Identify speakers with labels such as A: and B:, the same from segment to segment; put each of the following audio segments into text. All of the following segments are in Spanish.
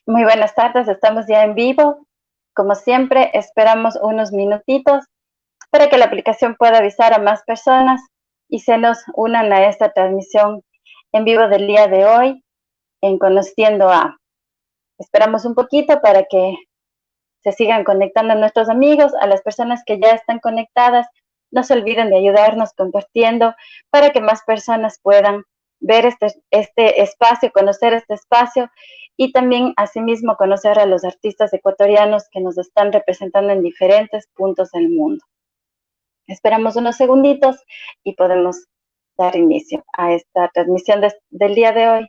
A: Muy buenas tardes, estamos ya en vivo. Como siempre, esperamos unos minutitos para que la aplicación pueda avisar a más personas y se nos unan a esta transmisión en vivo del día de hoy en Conociendo a. Esperamos un poquito para que se sigan conectando nuestros amigos, a las personas que ya están conectadas. No se olviden de ayudarnos compartiendo para que más personas puedan ver este espacio, conocer este espacio y también asimismo conocer a los artistas ecuatorianos que nos están representando en diferentes puntos del mundo. Esperamos unos segunditos y podemos dar inicio a esta transmisión del día de hoy.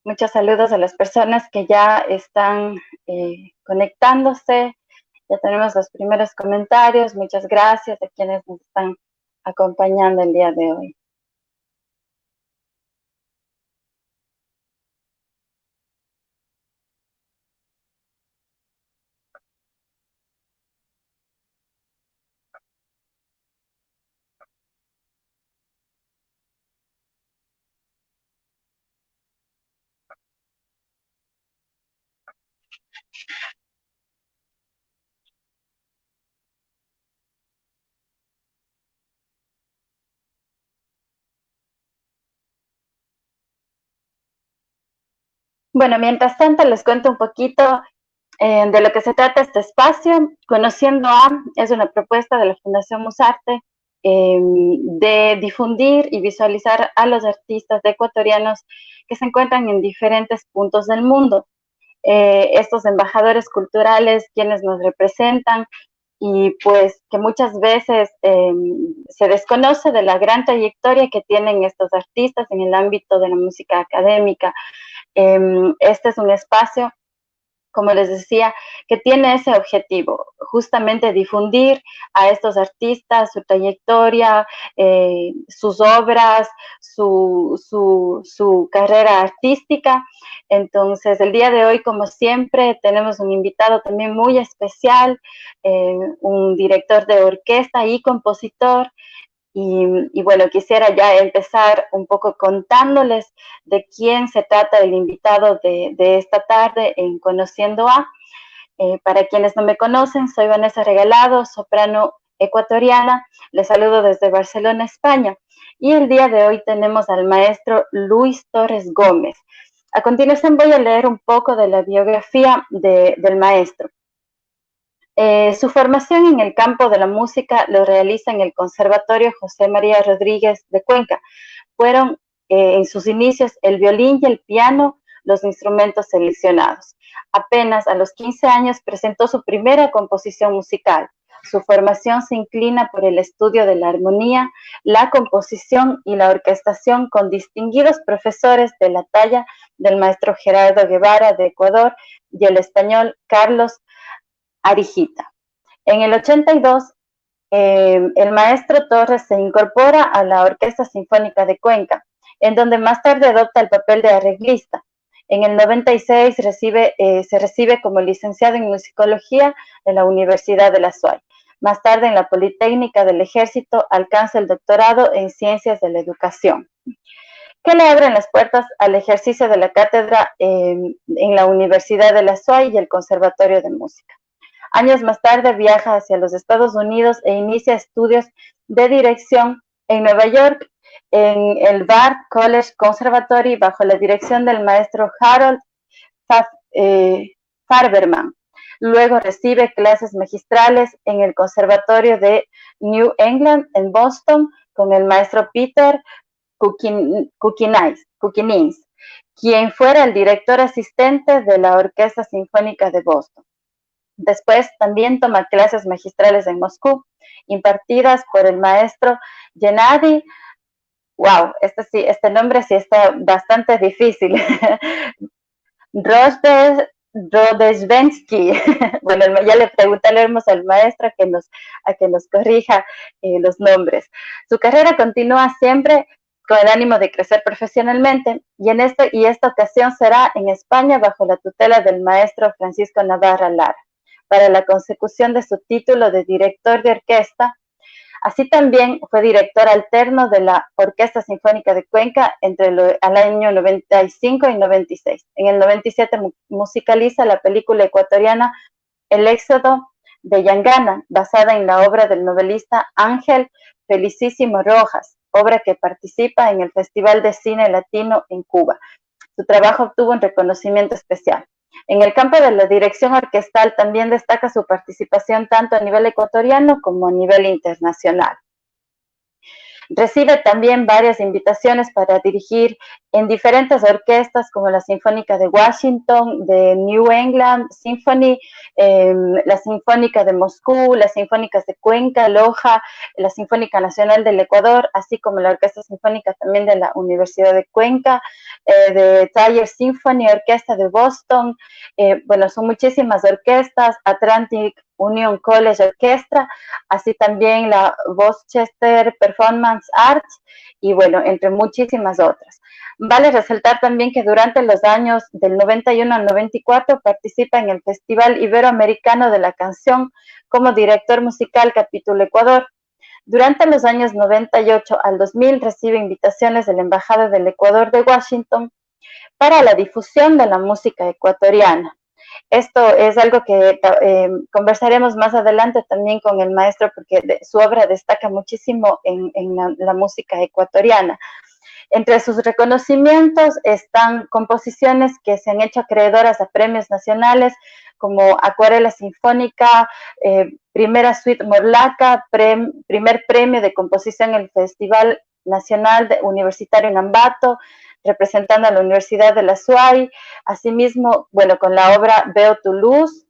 A: Muchos saludos a las personas que ya están conectándose. Ya tenemos los primeros comentarios. Muchas gracias a quienes nos están acompañando el día de hoy. Bueno, mientras tanto les cuento un poquito de lo que se trata este espacio. Conociendo a es una propuesta de la Fundación Musarte de difundir y visualizar a los artistas ecuatorianos que se encuentran en diferentes puntos del mundo. Estos embajadores culturales, quienes nos representan y pues que muchas veces se desconoce de la gran trayectoria que tienen estos artistas en el ámbito de la música académica. Este es un espacio, como les decía, que tiene ese objetivo, justamente difundir a estos artistas, su trayectoria, sus obras, su carrera artística. Entonces, el día de hoy, como siempre, tenemos un invitado también muy especial, un director de orquesta y compositor. Y bueno, quisiera ya empezar un poco contándoles de quién se trata el invitado de esta tarde en Conociendo a. Para quienes no me conocen, soy Vanessa Regalado, soprano ecuatoriana. Les saludo desde Barcelona, España. Y el día de hoy tenemos al maestro Luis Torres Gómez. A continuación voy a leer un poco de la biografía del maestro. Su formación en el campo de la música lo realiza en el Conservatorio José María Rodríguez de Cuenca. Fueron en sus inicios el violín y el piano los instrumentos seleccionados. Apenas a los 15 años presentó su primera composición musical. Su formación se inclina por el estudio de la armonía, la composición y la orquestación con distinguidos profesores de la talla del maestro Gerardo Guevara de Ecuador y el español Carlos Arijita. En el 82, el maestro Torres se incorpora a la Orquesta Sinfónica de Cuenca, en donde más tarde adopta el papel de arreglista. En el 96 se recibe como licenciado en musicología en la Universidad de la SUAY. Más tarde, en la Politécnica del Ejército, alcanza el doctorado en Ciencias de la Educación, que le abren las puertas al ejercicio de la cátedra en la Universidad de la SUAY y el Conservatorio de Música. Años más tarde viaja hacia los Estados Unidos e inicia estudios de dirección en Nueva York, en el Bard College Conservatory, bajo la dirección del maestro Harold Farberman. Luego recibe clases magistrales en el Conservatorio de New England en Boston con el maestro Peter Kukinins, quien fuera el director asistente de la Orquesta Sinfónica de Boston. Después también toma clases magistrales en Moscú, impartidas por el maestro Gennady. Wow, este nombre sí está bastante difícil. Rodezhensky. Bueno, ya le preguntaremos al maestro a que nos corrija los nombres. Su carrera continúa siempre con el ánimo de crecer profesionalmente y esta ocasión será en España bajo la tutela del maestro Francisco Navarra Lara para la consecución de su título de director de orquesta. Así también fue director alterno de la Orquesta Sinfónica de Cuenca entre el año 95 y 96. En el 97 musicaliza la película ecuatoriana El Éxodo de Yangana, basada en la obra del novelista Ángel Felicísimo Rojas, obra que participa en el Festival de Cine Latino en Cuba. Su trabajo obtuvo un reconocimiento especial. En el campo de la dirección orquestal también destaca su participación tanto a nivel ecuatoriano como a nivel internacional. Recibe también varias invitaciones para dirigir en diferentes orquestas como la Sinfónica de Washington, de New England Symphony, la Sinfónica de Moscú, las Sinfónicas de Cuenca, Loja, la Sinfónica Nacional del Ecuador, así como la Orquesta Sinfónica también de la Universidad de Cuenca, de Thayer Symphony, Orquesta de Boston, bueno, son muchísimas orquestas, Atlantic Union College Orchestra, así también la Worcester Performance Arts y bueno, entre muchísimas otras. Vale resaltar también que durante los años del 91 al 94 participa en el Festival Iberoamericano de la Canción como director musical Capítulo Ecuador. Durante los años 98 al 2000 recibe invitaciones de la Embajada del Ecuador de Washington para la difusión de la música ecuatoriana. Esto es algo que conversaremos más adelante también con el maestro porque su obra destaca muchísimo en la música ecuatoriana. Entre sus reconocimientos están composiciones que se han hecho acreedoras a premios nacionales como Acuarela Sinfónica, Primera Suite Morlaca, primer premio de composición en el Festival Nacional Universitario en Ambato, representando a la Universidad de la SUAY, asimismo, bueno, con la obra Veo tu luz.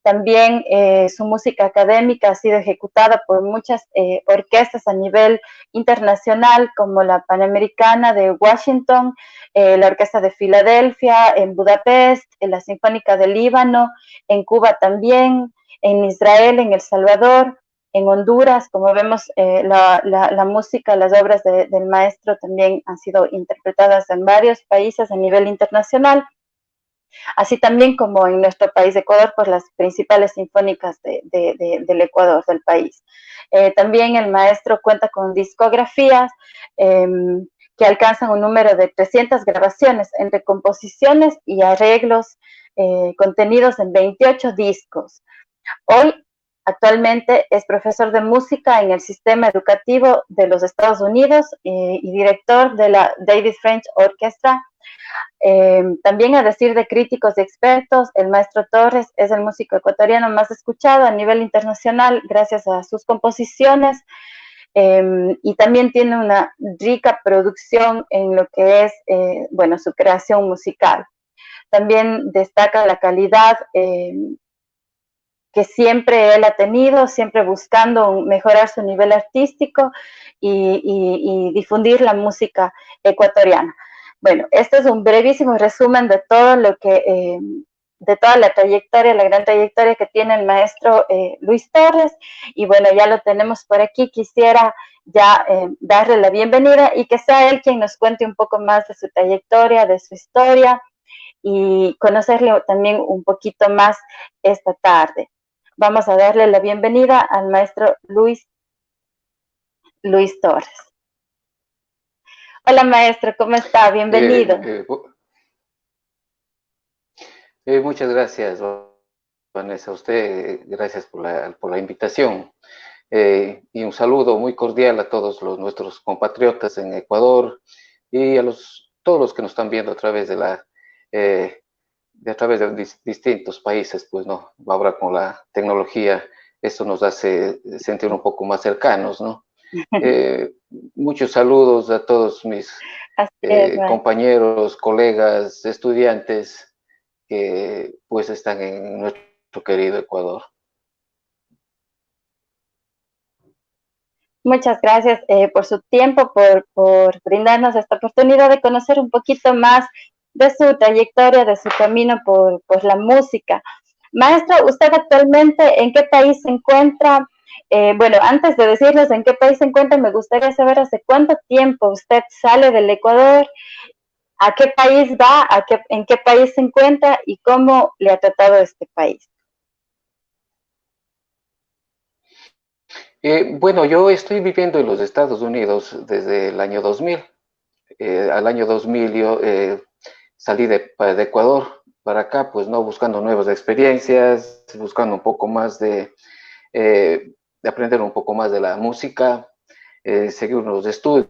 A: También su música académica ha sido ejecutada por muchas orquestas a nivel internacional, como la Panamericana de Washington, la Orquesta de Filadelfia, en Budapest, la Sinfónica del Líbano, en Cuba también, en Israel, en El Salvador, en Honduras. Como vemos, la música, las obras del maestro también han sido interpretadas en varios países a nivel internacional, así también como en nuestro país Ecuador por las principales sinfónicas del Ecuador, del país. También el maestro cuenta con discografías que alcanzan un número de 300 grabaciones entre composiciones y arreglos contenidos en 28 discos. Hoy, actualmente, es profesor de música en el sistema educativo de los Estados Unidos y director de la David French Orchestra. También a decir de críticos y expertos, el maestro Torres es el músico ecuatoriano más escuchado a nivel internacional gracias a sus composiciones y también tiene una rica producción en lo que es, bueno, su creación musical. También destaca la calidad que siempre él ha tenido, siempre buscando mejorar su nivel artístico y difundir la música ecuatoriana. Bueno, este es un brevísimo resumen de todo lo que, de toda la trayectoria, la gran trayectoria que tiene el maestro Luis Torres, y bueno, ya lo tenemos por aquí. Quisiera ya darle la bienvenida y que sea él quien nos cuente un poco más de su trayectoria, de su historia, y conocerle también un poquito más esta tarde. Vamos a darle la bienvenida al maestro Luis Torres. Hola maestro, ¿cómo está? Bienvenido.
B: Muchas gracias, Vanessa, a usted, gracias por la invitación. Y un saludo muy cordial a todos nuestros compatriotas en Ecuador y a todos los que nos están viendo a través de distintos países, pues no, ahora con la tecnología esto nos hace sentir un poco más cercanos, ¿no? Muchos saludos a todos mis compañeros, colegas, estudiantes que pues están en nuestro querido Ecuador.
A: Muchas gracias por su tiempo, por brindarnos esta oportunidad de conocer un poquito más de su trayectoria, de su camino por la música. Maestro, ¿usted actualmente en qué país se encuentra? Bueno, antes de decirnos en qué país se encuentra, me gustaría saber hace cuánto tiempo usted sale del Ecuador, a qué país va, en qué país se encuentra y cómo le ha tratado este país.
B: Bueno, yo estoy viviendo en los Estados Unidos desde el año 2000. Al año 2000 yo salí de Ecuador para acá, pues no buscando nuevas experiencias, buscando un poco más de aprender un poco más de la música, seguir unos estudios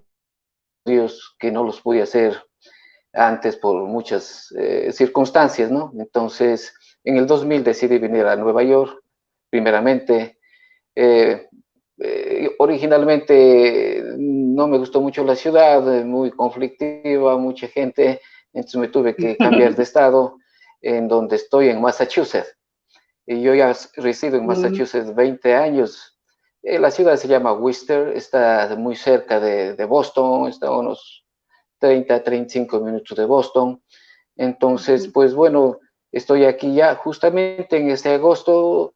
B: que no los pude hacer antes por muchas circunstancias, ¿no? Entonces, en el 2000 decidí venir a Nueva York, primeramente. Eh, Originalmente no me gustó mucho la ciudad, muy conflictiva, mucha gente, entonces me tuve que cambiar de estado, en donde estoy en Massachusetts. Y yo ya resido en Massachusetts 20 años. La ciudad se llama Worcester, está muy cerca de Boston, está a unos 35 minutos de Boston. Entonces, pues bueno, estoy aquí ya justamente en este agosto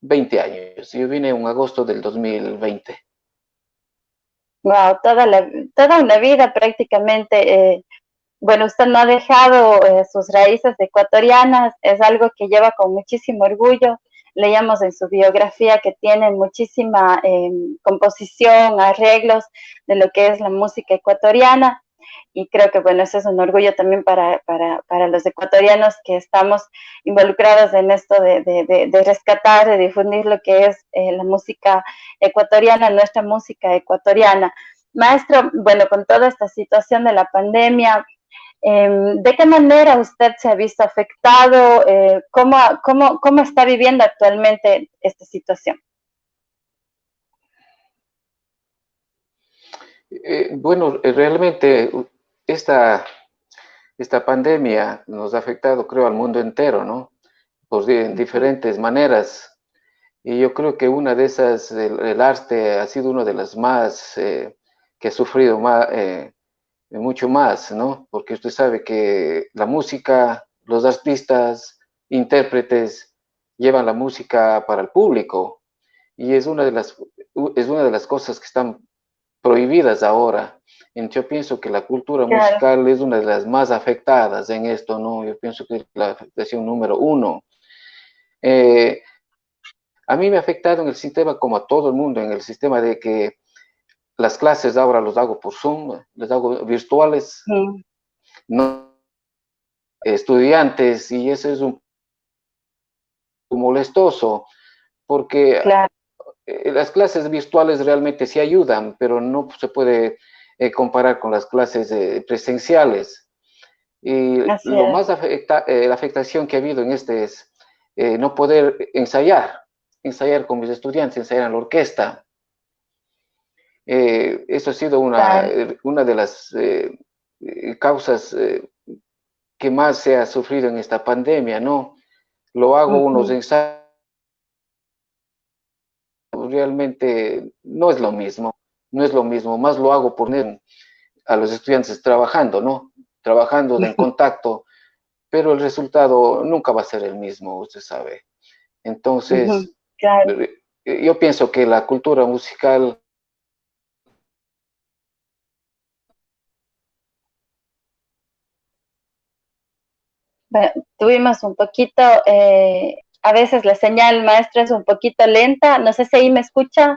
B: 20 años. Yo vine en agosto del 2020.
A: Wow, toda una vida prácticamente. Bueno, usted no ha dejado sus raíces ecuatorianas, es algo que lleva con muchísimo orgullo. Leíamos en su biografía que tiene muchísima composición, arreglos de lo que es la música ecuatoriana. Y creo que, bueno, eso es un orgullo también para los ecuatorianos que estamos involucrados en esto de rescatar, de difundir lo que es la música ecuatoriana, nuestra música ecuatoriana. Maestro, bueno, con toda esta situación de la pandemia, ¿de qué manera usted se ha visto afectado? ¿Cómo está viviendo actualmente esta situación?
B: Bueno, realmente esta pandemia nos ha afectado, creo, al mundo entero, ¿no? Pues en diferentes maneras. Y yo creo que una de esas, el arte ha sido una de las más que ha sufrido más, mucho más, ¿no? Porque usted sabe que la música, los artistas, intérpretes, llevan la música para el público y es una de las cosas que están prohibidas ahora. Yo pienso que la cultura
A: Claro.
B: musical es una de las más afectadas en esto, ¿no? Yo pienso que es la afectación número uno. Eh, a mí me ha afectado en el sistema, como a todo el mundo, en el sistema de que las clases ahora los hago por Zoom, les hago virtuales,
A: Mm,
B: no estudiantes, y eso es un molestoso, porque
A: claro,
B: las clases virtuales realmente sí ayudan, pero no se puede comparar con las clases presenciales. Y
A: así
B: lo
A: es.
B: más la afectación que ha habido en este es no poder ensayar con mis estudiantes, ensayar en la orquesta. Eso ha sido
A: Claro.
B: una de las causas que más se ha sufrido en esta pandemia, ¿no? Lo hago unos
A: Ujú.
B: ensayos, realmente no es lo mismo, no es lo mismo, más lo hago por a los estudiantes trabajando, ¿no? Trabajando en contacto, pero el resultado nunca va a ser el mismo, usted sabe.
A: Ujú.
B: Entonces,
A: Claro.
B: yo pienso que la cultura musical.
A: Bueno, tuvimos un poquito, a veces la señal maestra es un poquito lenta, no sé si ahí me escucha.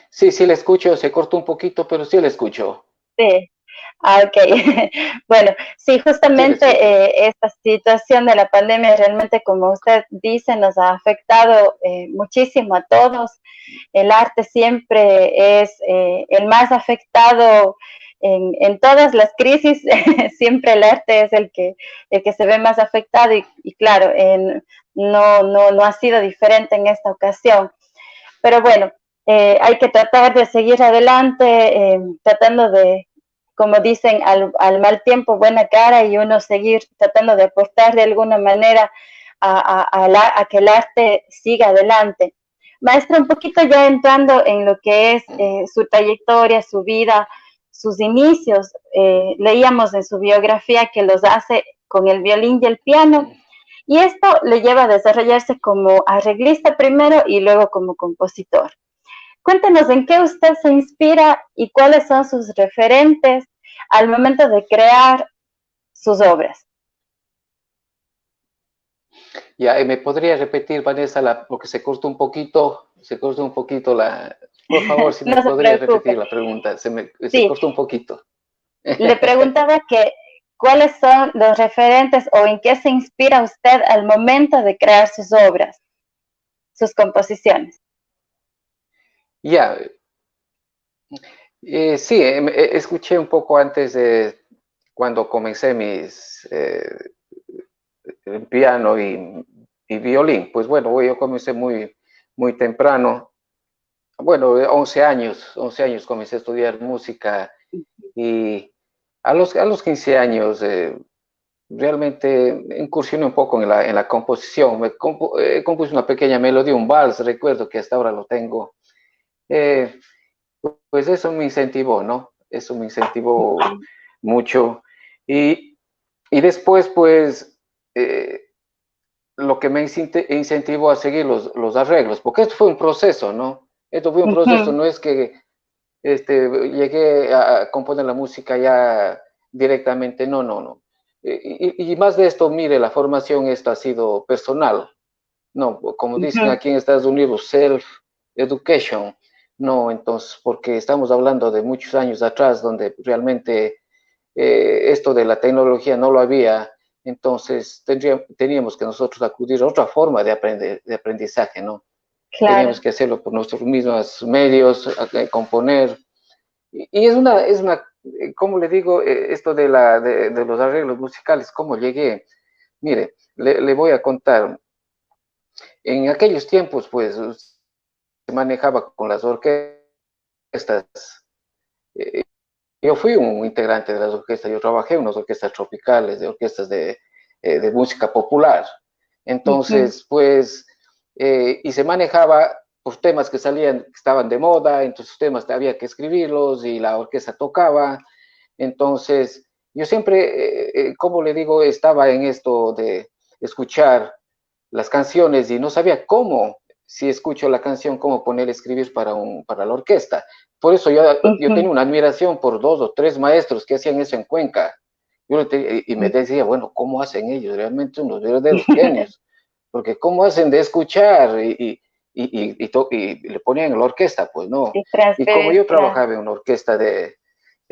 B: Sí, sí le escucho, se cortó un poquito, pero sí le escucho.
A: Sí, ah, ok. Bueno, sí,
B: Sí le
A: justamente
B: escucho.
A: esta situación de la pandemia realmente, como usted dice, nos ha afectado muchísimo a todos. El arte siempre es el más afectado en todas las crisis, siempre el arte es el que se ve más afectado y claro, no ha sido diferente en esta ocasión. Pero bueno, hay que tratar de seguir adelante, tratando de como dicen, al mal tiempo, buena cara, y uno seguir tratando de aportar de alguna manera a que el arte siga adelante. Maestra, un poquito ya entrando en lo que es su trayectoria, su vida, sus inicios, leíamos en su biografía que los hace con el violín y el piano, y esto le lleva a desarrollarse como arreglista primero y luego como compositor. Cuéntenos en qué usted se inspira y cuáles son sus referentes al momento de crear sus obras.
B: Ya, ¿me podría repetir, Vanessa, porque se cortó un poquito, por favor, si me
A: No se
B: podría repetir
A: preocupe.
B: la pregunta, se
A: Sí,
B: cortó un poquito.
A: le preguntaba que cuáles son los referentes o en qué se inspira usted al momento de crear sus obras, sus composiciones.
B: Ya, sí, escuché un poco antes de cuando comencé mis piano y violín. Pues bueno, yo comencé muy temprano. Bueno, 11 años comencé a estudiar música y a los 15 años realmente incursioné un poco en la composición. Compuse una pequeña melodía, un vals, recuerdo que hasta ahora lo tengo. Eh, pues eso me incentivó, ¿no? Eso me incentivó mucho. Y, y después, pues, lo que me incentivó a seguir los arreglos, porque esto fue un proceso, ¿no? Esto fue un proceso, no es que llegué a componer la música ya directamente, no, no, no. Y más de esto, mire, la formación esta ha sido personal, no, como dicen aquí en Estados Unidos, self-education, no, entonces, porque estamos hablando de muchos años atrás, donde realmente esto de la tecnología no lo había, entonces teníamos que nosotros acudir a otra forma de aprendizaje, ¿no?
A: Claro.
B: Teníamos que hacerlo por nuestros mismos medios, componer. Y ¿cómo le digo? Esto de los arreglos musicales, ¿cómo llegué? Mire, le voy a contar. En aquellos tiempos, pues, se manejaba con las orquestas. Eh, yo fui un integrante de las orquestas, yo trabajé en unas orquestas tropicales, de orquestas de música popular. Entonces, pues, y se manejaba pues, temas que salían, que estaban de moda, entonces temas había que escribirlos y la orquesta tocaba. Entonces, yo siempre, como le digo, estaba en esto de escuchar las canciones y no sabía cómo, si escucho la canción, cómo poner a escribir para la orquesta. Por eso yo tenía una admiración por 2 o 3 maestros que hacían eso en Cuenca. Y me decía, bueno, ¿cómo hacen ellos? Realmente unos verdaderos genios. Porque ¿cómo hacen de escuchar y le ponían en la orquesta? Pues no.
A: Y
B: Y como
A: transferir,
B: yo
A: claro.
B: trabajaba en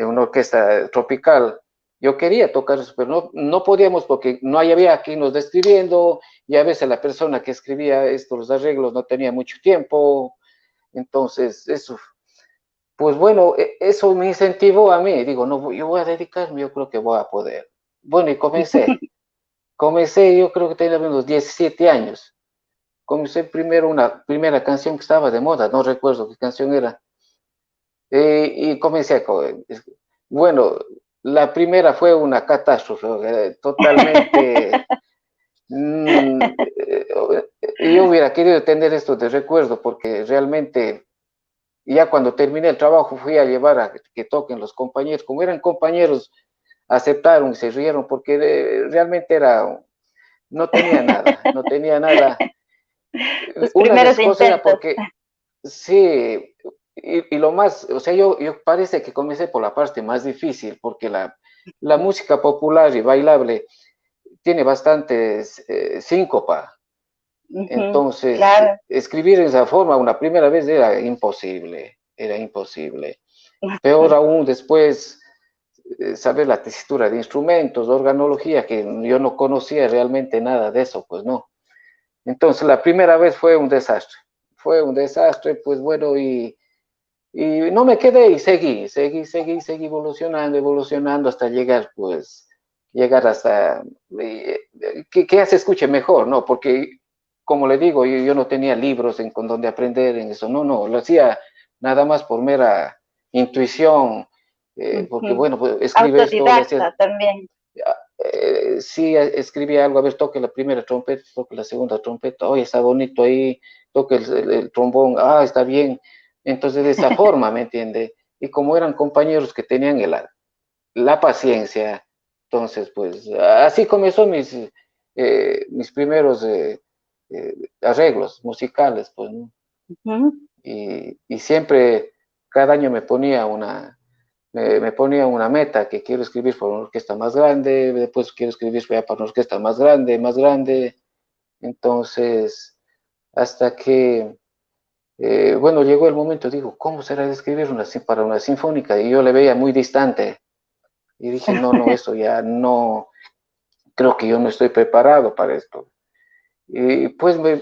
B: una orquesta tropical, yo quería tocar eso, pero no podíamos porque no había quien nos describiendo y a veces la persona que escribía los arreglos no tenía mucho tiempo. Entonces, eso, pues bueno, eso me incentivó a mí. Digo, no, yo voy a dedicarme, yo creo que voy a poder. Bueno, y comencé, yo creo que tenía unos 17 años. Comencé primero una primera canción que estaba de moda, no recuerdo qué canción era. Y comencé bueno, la primera fue una catástrofe, totalmente. Yo hubiera querido tener esto de recuerdo porque realmente ya cuando terminé el trabajo fui a llevar a que toquen los compañeros. Como eran compañeros, aceptaron y se rieron porque realmente no tenía nada, no tenía nada.
A: Sus
B: Una de
A: primeros
B: esas cosas era
A: intentos.
B: porque, sí, y lo más, o sea, yo parece que comencé por la parte más difícil porque la música popular y bailable tiene bastantes síncopa. Entonces,
A: Claro.
B: escribir en esa forma una primera vez era imposible, era imposible. Peor aún después, saber la tesitura de instrumentos, organología, que yo no conocía realmente nada de eso, pues no. Entonces, la primera vez fue un desastre, pues bueno, y no me quedé y seguí evolucionando hasta llegar, pues, llegar hasta que ya se escuche mejor, ¿no? Porque, como le digo, yo no tenía libros con donde aprender en eso, no, lo hacía nada más por mera intuición, porque bueno, pues escribe esto, le hacía,
A: Autodidacta también.
B: sí, escribía algo, a ver, toque la primera trompeta, toque la segunda trompeta, oye, está bonito ahí, toque el trombón, está bien. Entonces, de esa forma, ¿me entiende? Y como eran compañeros que tenían la paciencia, entonces, pues, así comenzó mis primeros arreglos musicales, pues, ¿no? Y siempre, cada año me ponía una meta que quiero escribir para una orquesta más grande, después quiero escribir para una orquesta más grande. Entonces, hasta que, bueno, llegó el momento, digo, ¿cómo será de escribir para una sinfónica? Y yo le veía muy distante. Y dije, no, no, eso ya no, creo que yo no estoy preparado para esto. Y pues me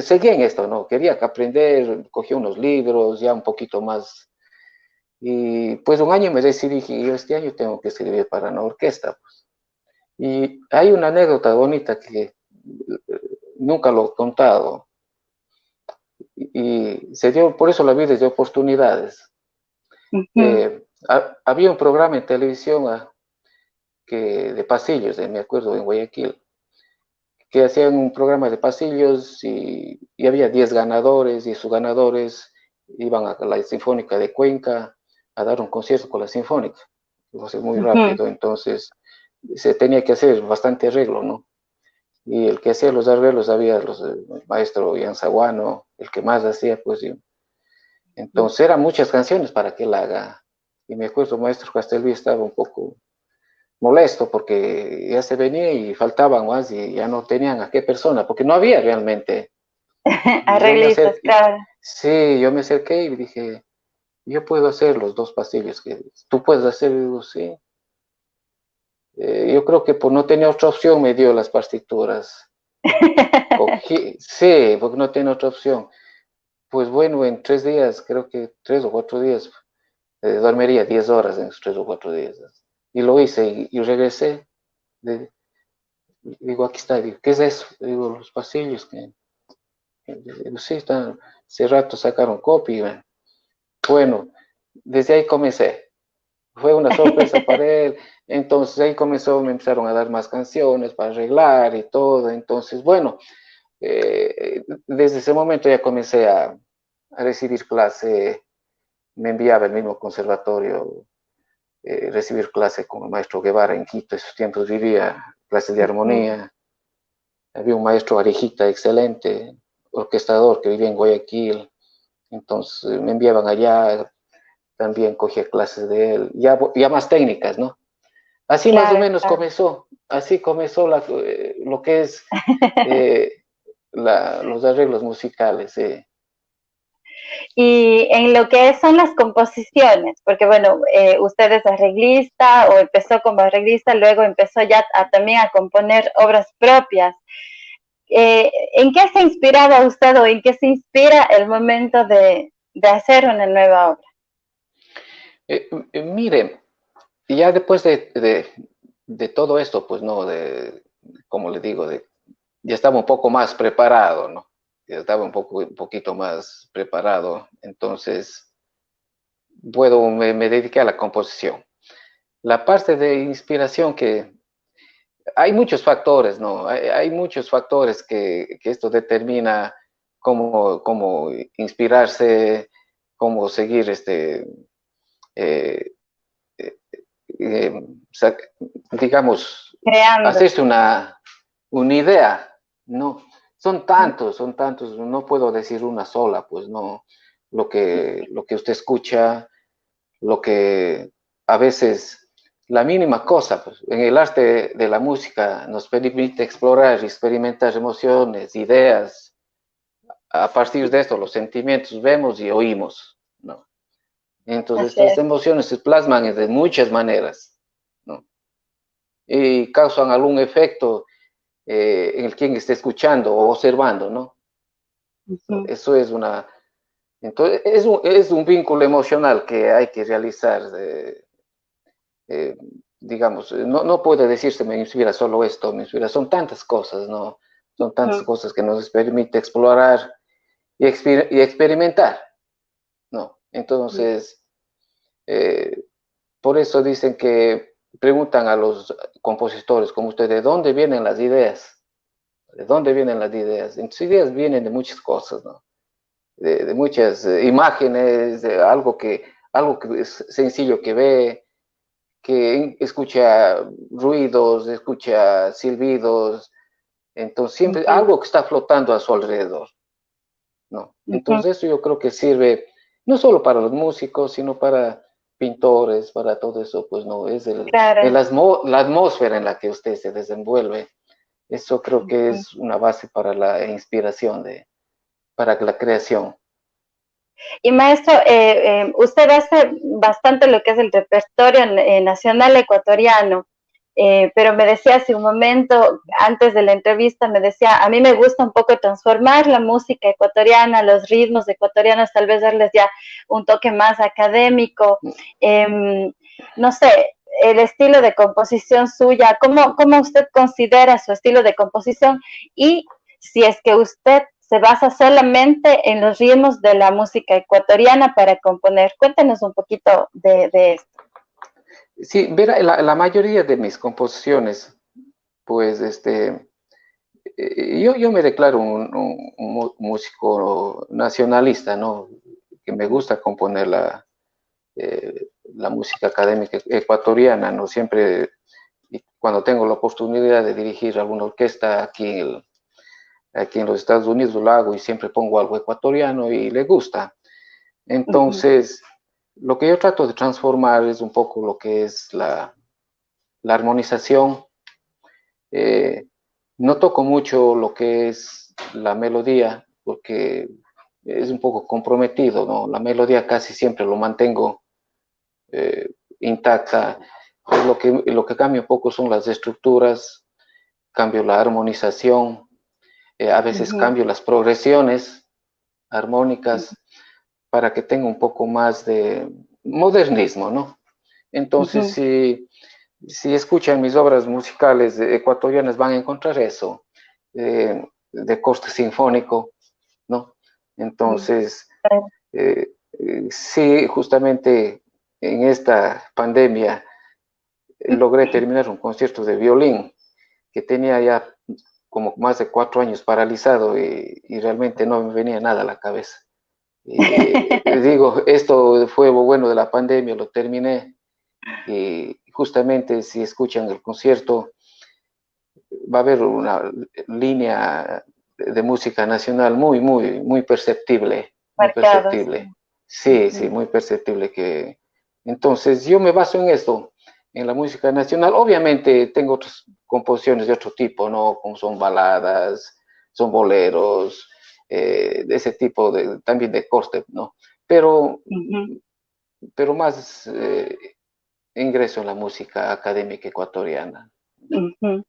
B: seguí en esto, ¿no? Quería aprender, cogí unos libros, ya un poquito más. Y pues un año me decidí que yo este año tengo que escribir para una orquesta. Pues. Y hay una anécdota bonita que nunca lo he contado. Y se dio, por eso la vida es de oportunidades. Había un programa en televisión de pasillos, me acuerdo, en Guayaquil, que hacían un programa de pasillos y había 10 ganadores y sus ganadores iban a la Sinfónica de Cuenca a dar un concierto con la Sinfónica. Iba a ser muy rápido, entonces se tenía que hacer bastante arreglo, ¿no? Y el que hacía los arreglos había el maestro Ian Zaguano, el que más hacía, pues yo. Entonces eran muchas canciones para que él haga. Y me acuerdo, el maestro Castelví estaba un poco molesto porque ya se venía y faltaban más y ya no tenían a qué persona, porque no había realmente. Y yo me
A: Arreglistas,
B: acerqué,
A: claro.
B: sí, yo me acerqué y dije, yo puedo hacer los dos pasillos que tú puedes hacer, y digo, sí. Yo creo que por no tener otra opción me dio las partituras. Sí, porque no tenía otra opción. Pues bueno, en 3 días, creo que 3 o 4 días, dormiría 10 horas en esos 3 o 4 días. Y lo hice y regresé. Digo, aquí está, digo, ¿qué es eso? Digo, los pasillos digo, sí, están, hace rato sacaron copia. Bueno, desde ahí comencé. Fue una sorpresa para él. Entonces ahí me empezaron a dar más canciones para arreglar y todo. Entonces, bueno, desde ese momento ya comencé a recibir clase, me enviaba el mismo conservatorio, recibir clase con el maestro Guevara en Quito, esos tiempos vivía clases de armonía, había un maestro Arejita excelente, orquestador que vivía en Guayaquil, entonces me enviaban allá, también cogía clases de él, ya más técnicas, ¿no? Así más o
A: Claro,
B: menos
A: claro.
B: comenzó, así comenzó lo que es eh, los arreglos musicales.
A: Y en lo que son las composiciones, porque bueno, usted es arreglista o empezó como arreglista, luego empezó ya también a componer obras propias. ¿En qué se inspiraba usted o en qué se inspira el momento de hacer una nueva obra?
B: Mire, ya después de todo esto, pues no, como le digo, ya estaba un poco más preparado, ¿no? Ya estaba un poquito más preparado, entonces me dediqué a la composición. La parte de inspiración hay muchos factores, ¿no? Hay muchos factores que esto determina cómo inspirarse, cómo seguir eh, eh, digamos,
A: Creando.
B: hacerse una idea, ¿no? Son tantos, no puedo decir una sola, pues no, lo que usted escucha, lo que a veces, la mínima cosa, pues en el arte de la música nos permite explorar, experimentar emociones, ideas, a partir de esto los sentimientos vemos y oímos, ¿no? Entonces
A: Así
B: estas
A: es.
B: emociones se plasman de muchas maneras, ¿no? Y causan algún efecto en el quien esté escuchando o observando, ¿no? Eso es entonces es un vínculo emocional que hay que realizar, eh, digamos, no puede decirse me inspira solo esto, me inspira, son tantas cosas, ¿no? Son tantas cosas que nos permite explorar y experimentar, ¿no? Entonces, Por eso dicen que preguntan a los compositores como usted, ¿de dónde vienen las ideas? ¿De dónde vienen las ideas? Entonces, ideas vienen de muchas cosas, ¿no? De muchas imágenes, de algo que es sencillo que ve, que escucha ruidos, escucha silbidos, entonces siempre
A: Ujú,
B: algo que está flotando a su alrededor, ¿no?
A: ujú.
B: Entonces eso yo creo que sirve no solo para los músicos, sino para pintores, para todo eso, pues no, es
A: Claro.
B: la atmósfera en la que usted se desenvuelve. Eso creo que
A: Ujú.
B: es una base para la inspiración, para la creación.
A: Y maestro, usted hace bastante lo que es el repertorio nacional ecuatoriano, pero me decía hace un momento, antes de la entrevista, me decía, a mí me gusta un poco transformar la música ecuatoriana, los ritmos ecuatorianos, tal vez darles ya un toque más académico. No sé, el estilo de composición suya, ¿cómo usted considera su estilo de composición? Y si es que usted se basa solamente en los ritmos de la música ecuatoriana para componer. Cuéntenos un poquito de esto.
B: Sí, verá, la mayoría de mis composiciones, pues yo me declaro un músico nacionalista, ¿no? Que me gusta componer la música académica ecuatoriana, ¿no? Siempre, cuando tengo la oportunidad de dirigir alguna orquesta aquí en los Estados Unidos, lo hago y siempre pongo algo ecuatoriano y le gusta.
A: Uh -huh.
B: Entonces, lo que yo trato de transformar es un poco lo que es la armonización. Eh, no toco mucho lo que es la melodía porque es un poco comprometido, ¿no? La melodía casi siempre lo mantengo intacta. Lo que cambia un poco son las estructuras, cambio la armonización, a
A: Uh
B: veces
A: -huh.
B: cambio las progresiones armónicas para que tenga un poco más de modernismo, ¿no?
A: Uh
B: Entonces,
A: -huh.
B: si escuchan mis obras musicales ecuatorianas, van a encontrar eso, de corte sinfónico, ¿no? Entonces, eh, sí, justamente en esta pandemia logré terminar un concierto de violín que tenía ya como más de 4 años paralizado y realmente no me venía nada a la cabeza. Digo, esto fue lo bueno de la pandemia, lo terminé y justamente si escuchan el concierto va a haber una línea de música nacional muy perceptible, muy
A: Marcados.
B: perceptible.
A: Uh
B: Sí, sí,
A: -huh.
B: muy perceptible que... Entonces yo me baso en esto, en la música nacional. Obviamente tengo otras composiciones de otro tipo, ¿no? Como son baladas, son boleros, de ese tipo, también de corte, ¿no? Pero,
A: Uh -huh.
B: pero más ingreso en la música académica ecuatoriana.
A: Uh -huh.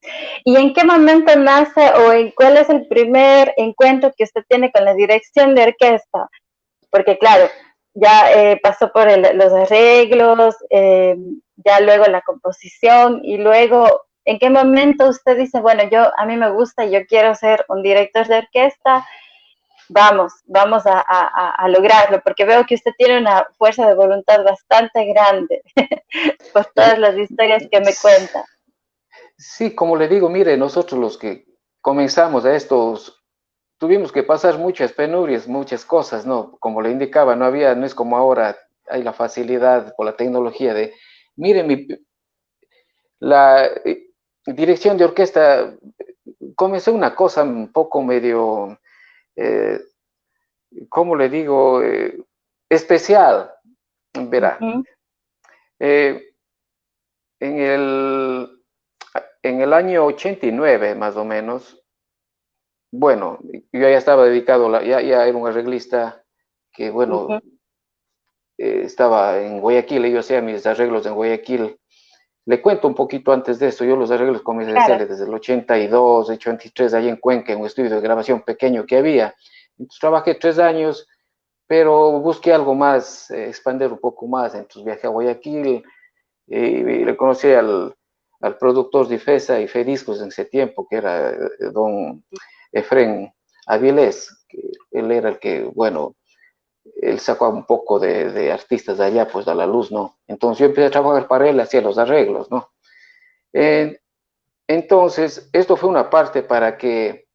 A: ¿Y en qué momento nace o en cuál es el primer encuentro que usted tiene con la dirección de orquesta? Porque claro, ya pasó por los arreglos, ya luego la composición y luego, ¿en qué momento usted dice, bueno, a mí me gusta, yo quiero ser un director de orquesta, vamos a lograrlo? Porque veo que usted tiene una fuerza de voluntad bastante grande por todas las historias que me cuenta.
B: Sí, como le digo, mire, nosotros los que comenzamos a estos, tuvimos que pasar muchas penurias, muchas cosas, ¿no? Como le indicaba, no es como ahora, hay la facilidad por la tecnología de, mire, la dirección de orquesta comenzó una cosa un poco medio, eh, ¿cómo le digo? Especial,
A: Uh
B: verá.
A: -huh.
B: Eh, en en el año 89, más o menos, bueno, yo ya estaba dedicado, ya era un arreglista que,
A: Uh
B: bueno,
A: -huh.
B: estaba en Guayaquil, yo hacía mis arreglos en Guayaquil. Le cuento un poquito antes de eso, yo los arreglos comencé a
A: Claro.
B: hacerle desde el 82, 83, allá en Cuenca, en un estudio de grabación pequeño que había. Entonces trabajé 3 años, pero busqué algo más, expandir un poco más. Entonces viajé a Guayaquil y le conocí al productor de IFESA y Fediscos en ese tiempo, que era don Efren Avilés, que él era el que, bueno, él sacó un poco de artistas de allá, pues a la luz, ¿no? Entonces yo empecé a trabajar para él, hacía los arreglos, ¿no? Entonces, esto fue una parte para que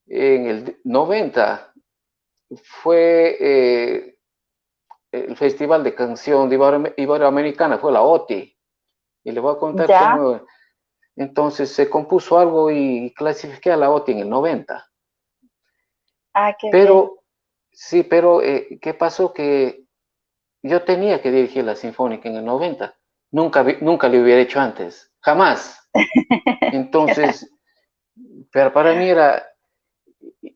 B: en el 90 fue el Festival de Canción de Iberoamericana, fue la OTI, y le voy a contar
A: ya,
B: cómo, entonces se compuso algo y clasifiqué a la OTI en el 90.
A: ah, qué bien.
B: Pero, sí, pero ¿qué pasó? Que yo tenía que dirigir la Sinfónica en el 90. Nunca le hubiera hecho antes, jamás. Entonces, pero para mí era,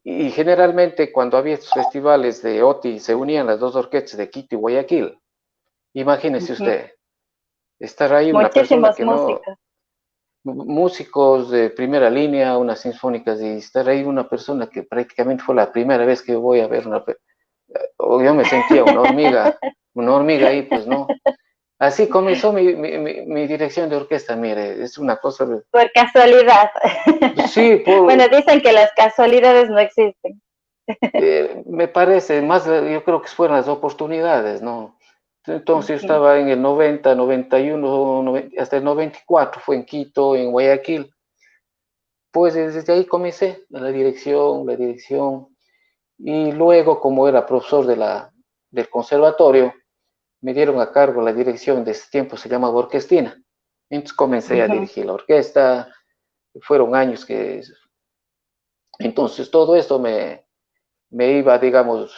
B: y generalmente cuando había estos festivales de OTI se unían las dos orquestas de Quito y Guayaquil. Imagínese
A: Ujú.
B: usted, estar ahí una persona
A: Muchísimos
B: que no,
A: músicos.
B: músicos de primera línea, unas sinfónicas, y estar ahí una persona que prácticamente fue la primera vez que voy a ver o yo me sentía una hormiga ahí, pues no. Así comenzó mi dirección de orquesta, mire, es una cosa de...
A: Por casualidad.
B: Sí,
A: Bueno, dicen que las casualidades no existen.
B: me parece, más yo creo que fueron las oportunidades, ¿no? Entonces yo
A: Ujú,
B: estaba en el 90, 91, 90, hasta el 94, fue en Quito, en Guayaquil. Pues desde ahí comencé la dirección, y luego como era profesor del conservatorio, me dieron a cargo la dirección, de ese tiempo se llamaba orquestina. Entonces comencé a
A: ujú.
B: dirigir la orquesta, fueron años que... Entonces todo esto me iba, digamos,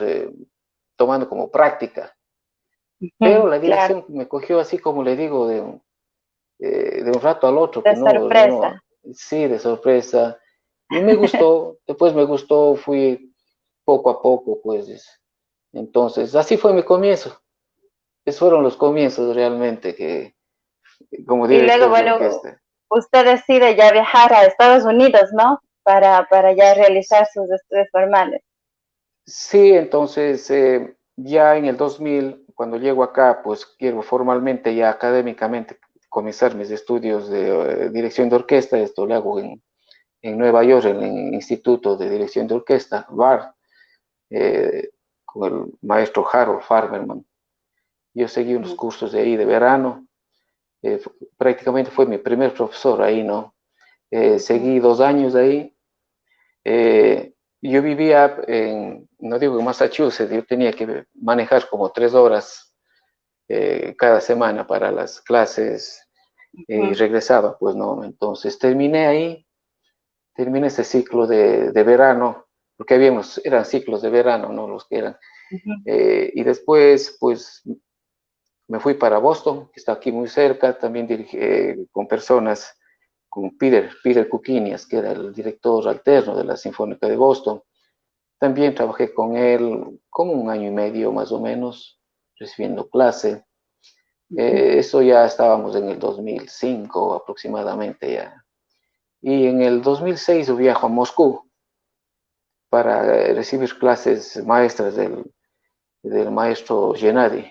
B: tomando como práctica, pero
A: Ujú,
B: la
A: claro,
B: dirección me cogió así como le digo, de un rato al otro,
A: de
B: que no, yo no,
A: sorpresa.
B: sí, de sorpresa, y me gustó, después me gustó, fui poco a poco, pues, entonces, así fue mi comienzo, esos fueron los comienzos realmente, que como
A: Y luego,
B: director de
A: bueno,
B: orquesta.
A: usted decide ya viajar a Estados Unidos, ¿no? Para ya realizar sus estudios formales.
B: Sí, entonces, ya en el 2000, cuando llego acá, pues quiero formalmente, ya académicamente, comenzar mis estudios de dirección de orquesta. Esto lo hago en Nueva York, en el Instituto de Dirección de Orquesta, BARD, con el maestro Harold Farberman. Yo seguí unos cursos de ahí de verano, eh, prácticamente fue mi primer profesor ahí, ¿no? Seguí 2 años ahí. Yo vivía no digo en Massachusetts, yo tenía que manejar como 3 horas cada semana para las clases, y
A: Ujú,
B: regresaba, pues no. Entonces terminé ahí, terminé ese ciclo de verano, porque eran ciclos de verano, ¿no? Los que eran.
A: ujú,
B: Y después, pues me fui para Boston, que está aquí muy cerca, también dirigí con personas, con Peter Cuquinias, que era el director alterno de la Sinfónica de Boston. También trabajé con él como 1 año y medio más o menos, recibiendo clase.
A: ujú.
B: Eso ya estábamos en el 2005 aproximadamente ya. Y en el 2006 viajo a Moscú para recibir clases maestras del maestro Gennady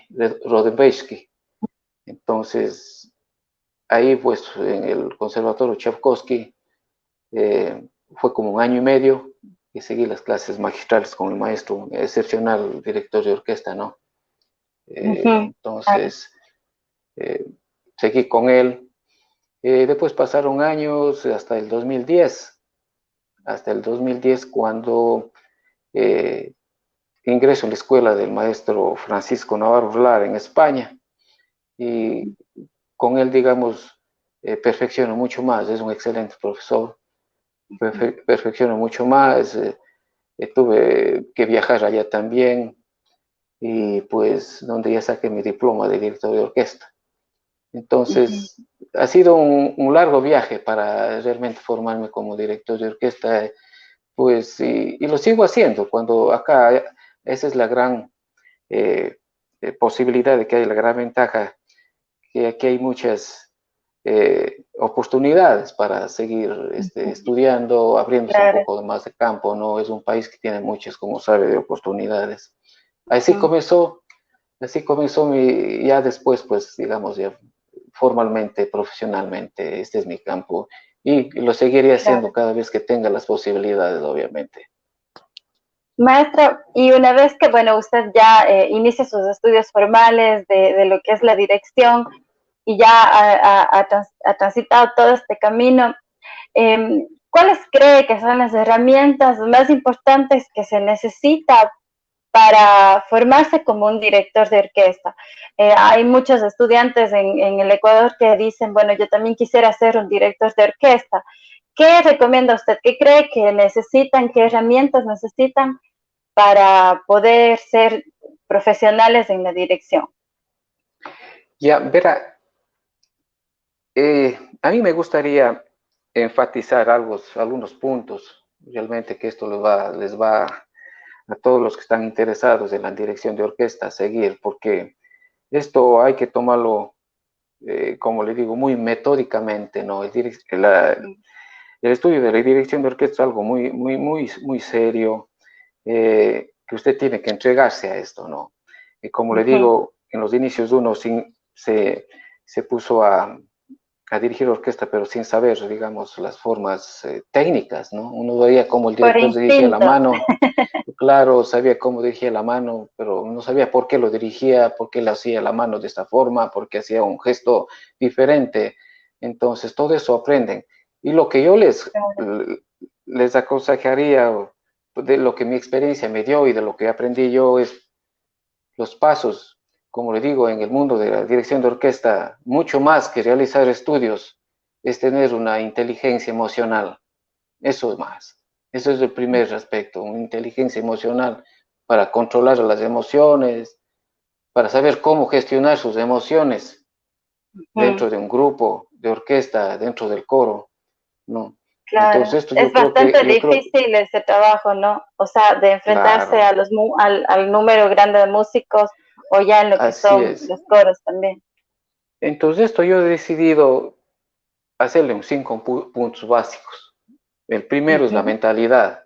B: Rodebesky. Entonces, ahí pues en el Conservatorio Tchaikovsky fue como 1 año y medio y seguí las clases magistrales con el maestro, excepcional director de orquesta, ¿no?
A: Ujú, claro.
B: Entonces, eh, seguí con él. Después pasaron años hasta el 2010 cuando eh, ingreso en la escuela del maestro Francisco Navarro Vlar en España, y con él, digamos, perfecciono mucho más, es un excelente profesor, perfecciono mucho más, tuve que viajar allá también, y pues donde ya saqué mi diploma de director de orquesta.
A: Ujú,
B: Entonces, ha sido un largo viaje para realmente formarme como director de orquesta, pues, y lo sigo haciendo. Cuando acá, esa es la gran eh, posibilidad de que hay la gran ventaja, que aquí hay muchas oportunidades para seguir
A: ujú.
B: estudiando, abriéndose un
A: Claro.
B: poco más de campo, ¿no? Es un país que tiene muchas, como sabe, de oportunidades. Así
A: Ujú,
B: comenzó, así comenzó ya después, pues, digamos, ya formalmente, profesionalmente, este es mi campo, y lo seguiré haciendo
A: claro.
B: cada vez que tenga las posibilidades, obviamente.
A: Maestra, y una vez que, bueno, usted ya inicia sus estudios formales de lo que es la dirección y ya ha transitado todo este camino, ¿cuáles cree que son las herramientas más importantes que se necesita para formarse como un director de orquesta? Hay muchos estudiantes en el Ecuador que dicen, bueno, yo también quisiera ser un director de orquesta. ¿Qué recomienda usted? ¿Qué cree que necesitan? ¿Qué herramientas necesitan para poder ser profesionales en la dirección?
B: Ya, verá, a mí me gustaría enfatizar algunos puntos, realmente que esto les va a todos los que están interesados en la dirección de orquesta a seguir, porque esto hay que tomarlo, como le digo, muy metódicamente, ¿no? El estudio de la dirección de orquesta es algo muy serio, que usted tiene que entregarse a esto, ¿no? Y como le digo, en los inicios uno se puso a dirigir orquesta, pero sin saber, digamos, las formas técnicas, ¿no? Uno veía cómo el
A: Por
B: director dirigía la
A: instinto.
B: mano, claro, sabía cómo dirigía la mano, pero no sabía por qué lo dirigía, por qué le hacía la mano de esta forma, por qué hacía un gesto diferente. Entonces, todo eso aprenden. Y lo que yo les aconsejaría, de lo que mi experiencia me dio y de lo que aprendí yo, es los pasos. Como le digo, en el mundo de la dirección de orquesta, mucho más que realizar estudios, es tener una inteligencia emocional. Eso es más. Eso es el primer aspecto, una inteligencia emocional para controlar las emociones, para saber cómo gestionar sus emociones dentro de un grupo, de orquesta, dentro del coro, ¿no?
A: Claro,
B: Entonces esto
A: es bastante difícil ese trabajo, ¿no? O sea, de enfrentarse
B: claro,
A: al número grande de músicos o ya en lo que
B: así
A: son
B: es.
A: los coros también.
B: Entonces esto yo he decidido hacerle un 5 puntos básicos. El primero es la
A: Ujú.
B: mentalidad.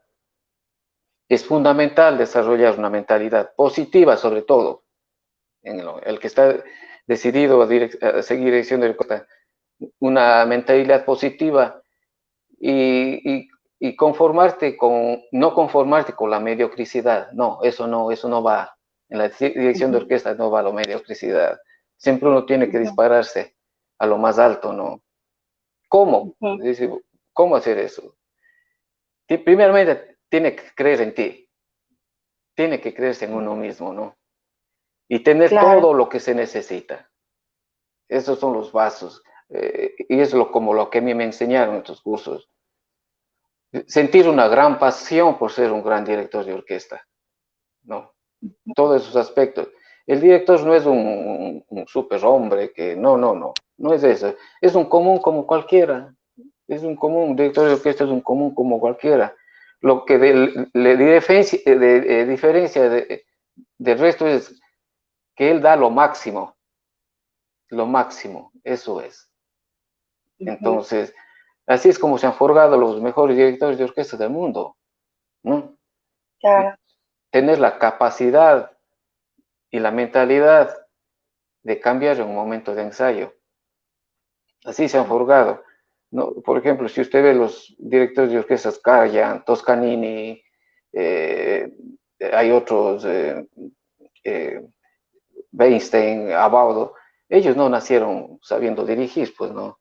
B: Es fundamental desarrollar una mentalidad positiva sobre todo. El que está decidido a seguir dirección de una mentalidad positiva y, y, y no conformarte con la mediocridad. No, eso no va. En la dirección de
A: Ujú,
B: orquesta no va la mediocridad. Siempre uno tiene que
A: ujú,
B: dispararse a lo más alto, ¿no? ¿Cómo?
A: ujú.
B: Dice, ¿cómo hacer eso? Primeramente, tiene que creer en ti, tiene que creerse en uno mismo, ¿no? Y tener
A: Claro,
B: todo lo que se necesita. Esos son los vasos. Y es como lo que a mí me enseñaron en estos cursos. Sentir una gran pasión por ser un gran director de orquesta, ¿no? Todos esos aspectos. El director no es un superhombre que, no es eso. Es un común como cualquiera. Es un común, un director de orquesta es un común como cualquiera. Lo que le diferencia del resto es que él da lo máximo, eso es.
A: ujú,
B: Entonces, así es como se han forjado los mejores directores de orquesta del mundo, ¿no?
A: claro.
B: Tener la capacidad y la mentalidad de cambiar en un momento de ensayo. Así se han forjado. ¿No? Por ejemplo, si usted ve los directores de orquestas, Karajan, Toscanini, eh, hay otros, eh, Weinstein, Abaudo, ellos no nacieron sabiendo dirigir, pues no.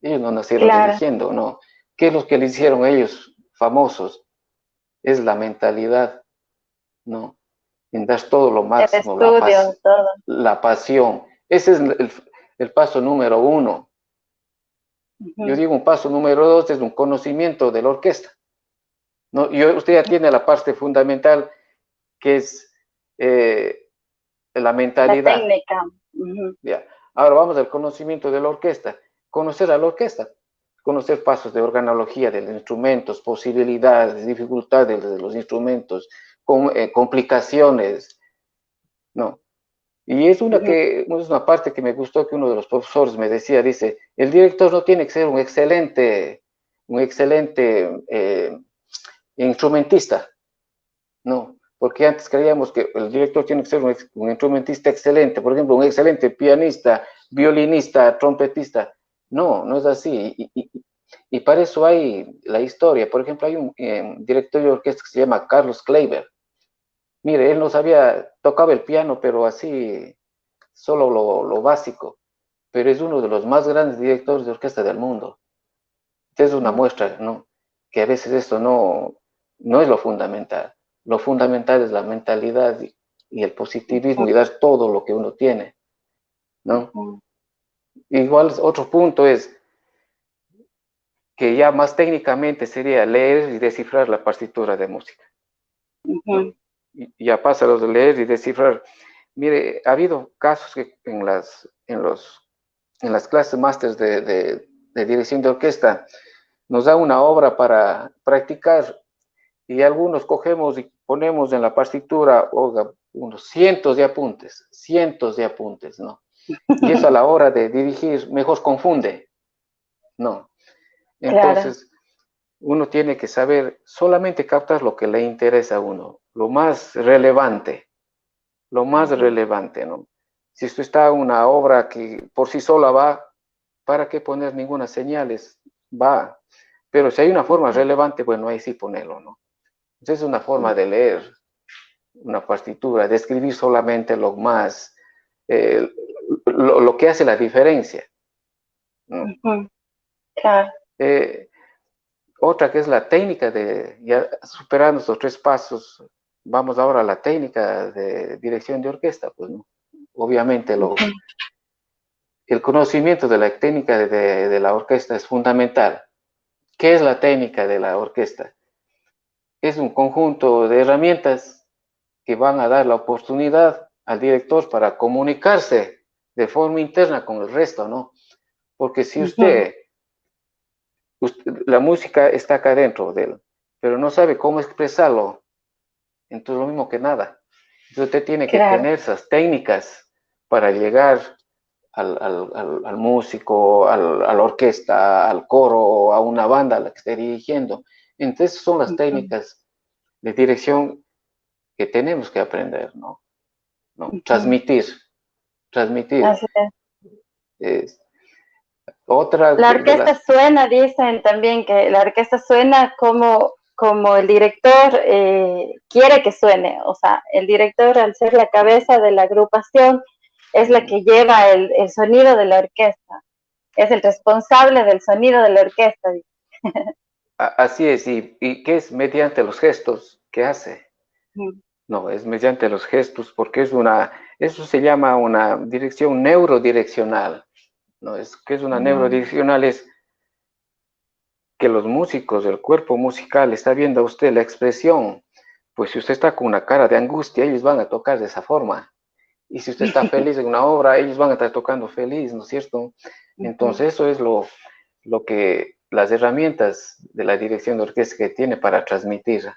B: Ellos no nacieron
A: Claro,
B: dirigiendo, ¿no? ¿Qué es lo que le hicieron ellos famosos? Es la mentalidad, ¿no? En dar todo lo
A: el
B: máximo,
A: estudio, todo.
B: la pasión. Ese es el paso número uno. Yo
A: Ujú.
B: digo un paso número dos es un conocimiento de la orquesta, ¿no? Usted ya tiene la parte fundamental que es la
A: La
B: mentalidad.
A: técnica. Ujú.
B: ¿Ya? Ahora vamos al conocimiento de la orquesta. Conocer a la orquesta, conocer pasos de organología de los instrumentos, posibilidades, dificultades de los instrumentos, complicaciones, ¿no? Y
A: Ujú.
B: es una parte que me gustó que uno de los profesores me decía, dice, el director no tiene que ser un excelente instrumentista, no, porque antes creíamos que el director tiene que ser un instrumentista excelente, por ejemplo, un excelente pianista, violinista, trompetista. No, no es así. Y para eso hay la historia. Por ejemplo, hay un director de orquesta que se llama Carlos Kleiber. Mire, él no sabía, tocaba el piano, pero así, solo lo básico, pero es uno de los más grandes directores de orquesta del mundo. Es una muestra, ¿no? Que a veces esto no es lo fundamental. Lo fundamental es la mentalidad y el positivismo y dar todo lo que uno tiene, ¿no? Igual otro punto es que ya más técnicamente sería leer y descifrar la partitura de música, ¿no? Y ya pasa los de leer y descifrar. Mire, ha habido casos que en las clases másteres de dirección de orquesta nos da una obra para practicar y algunos cogemos y ponemos en la partitura unos cientos de apuntes, ¿no? Y eso a la hora de dirigir mejor confunde, ¿no?
A: Claro.
B: Entonces, uno tiene que saber solamente captar lo que le interesa a uno, lo más relevante, ¿no? Si esto está una obra que por sí sola va, ¿para qué poner ninguna señales? Va. Pero si hay una forma relevante, bueno, ahí sí ponerlo, ¿no? Entonces es una forma de leer una partitura, de escribir solamente lo más, eh, lo que hace la diferencia, ¿no?
A: Claro.
B: Eh, Otra que es la técnica ya superando estos tres pasos, vamos ahora a la técnica de dirección de orquesta, pues, ¿no? Obviamente el conocimiento de la técnica de la orquesta es fundamental. ¿Qué es la técnica de la orquesta? Es un conjunto de herramientas que van a dar la oportunidad al director para comunicarse de forma interna con el resto, ¿no? Porque si la música está acá dentro de él, pero no sabe cómo expresarlo, entonces lo mismo que nada. Entonces usted tiene que
A: Claro.
B: tener esas técnicas para llegar al músico, a la orquesta, al coro, a una banda a la que esté dirigiendo. Entonces son las técnicas de dirección que tenemos que aprender, ¿no? ¿No? Transmitir.
A: Así es.
B: Es otra
A: La
B: de
A: orquesta
B: las...
A: suena, dicen también que la orquesta suena como el director quiere que suene. O sea, el director, al ser la cabeza de la agrupación, es la que lleva el sonido de la orquesta. Es el responsable del sonido de la orquesta.
B: Así es, y que es mediante los gestos que hace. No, es mediante los gestos, porque eso se llama una dirección neurodireccional. ¿No? Que es una neurodireccional, es que los músicos, el cuerpo musical, está viendo a usted la expresión. Pues si usted está con una cara de angustia, ellos van a tocar de esa forma. Y si usted está feliz en una obra, ellos van a estar tocando feliz, ¿no es cierto? Entonces eso es lo que las herramientas de la dirección de orquesta que tiene para transmitir.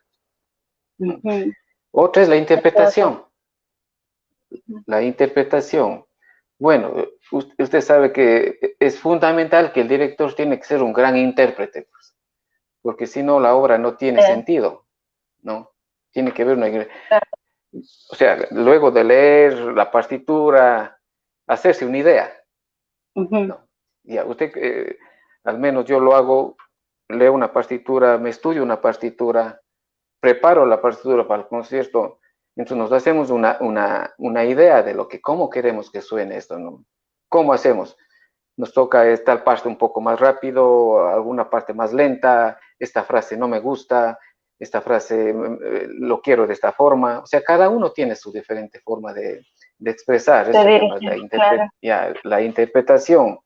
B: Otra es la interpretación. La interpretación. Bueno, usted sabe que es fundamental que el director tiene que ser un gran intérprete, pues, porque si no la obra no tiene sentido, ¿no? Tiene que haber una... O sea, luego de leer la partitura, hacerse una idea, ¿no? Ya, usted, al menos yo lo hago, leo una partitura, me estudio una partitura, preparo la partitura para el concierto, entonces nos hacemos una idea de cómo queremos que suene esto, ¿no? ¿Cómo hacemos? Nos toca esta parte un poco más rápido, alguna parte más lenta, esta frase no me gusta, esta frase lo quiero de esta forma. O sea, cada uno tiene su diferente forma de expresar, eso se llama
A: Claro.
B: la interpretación.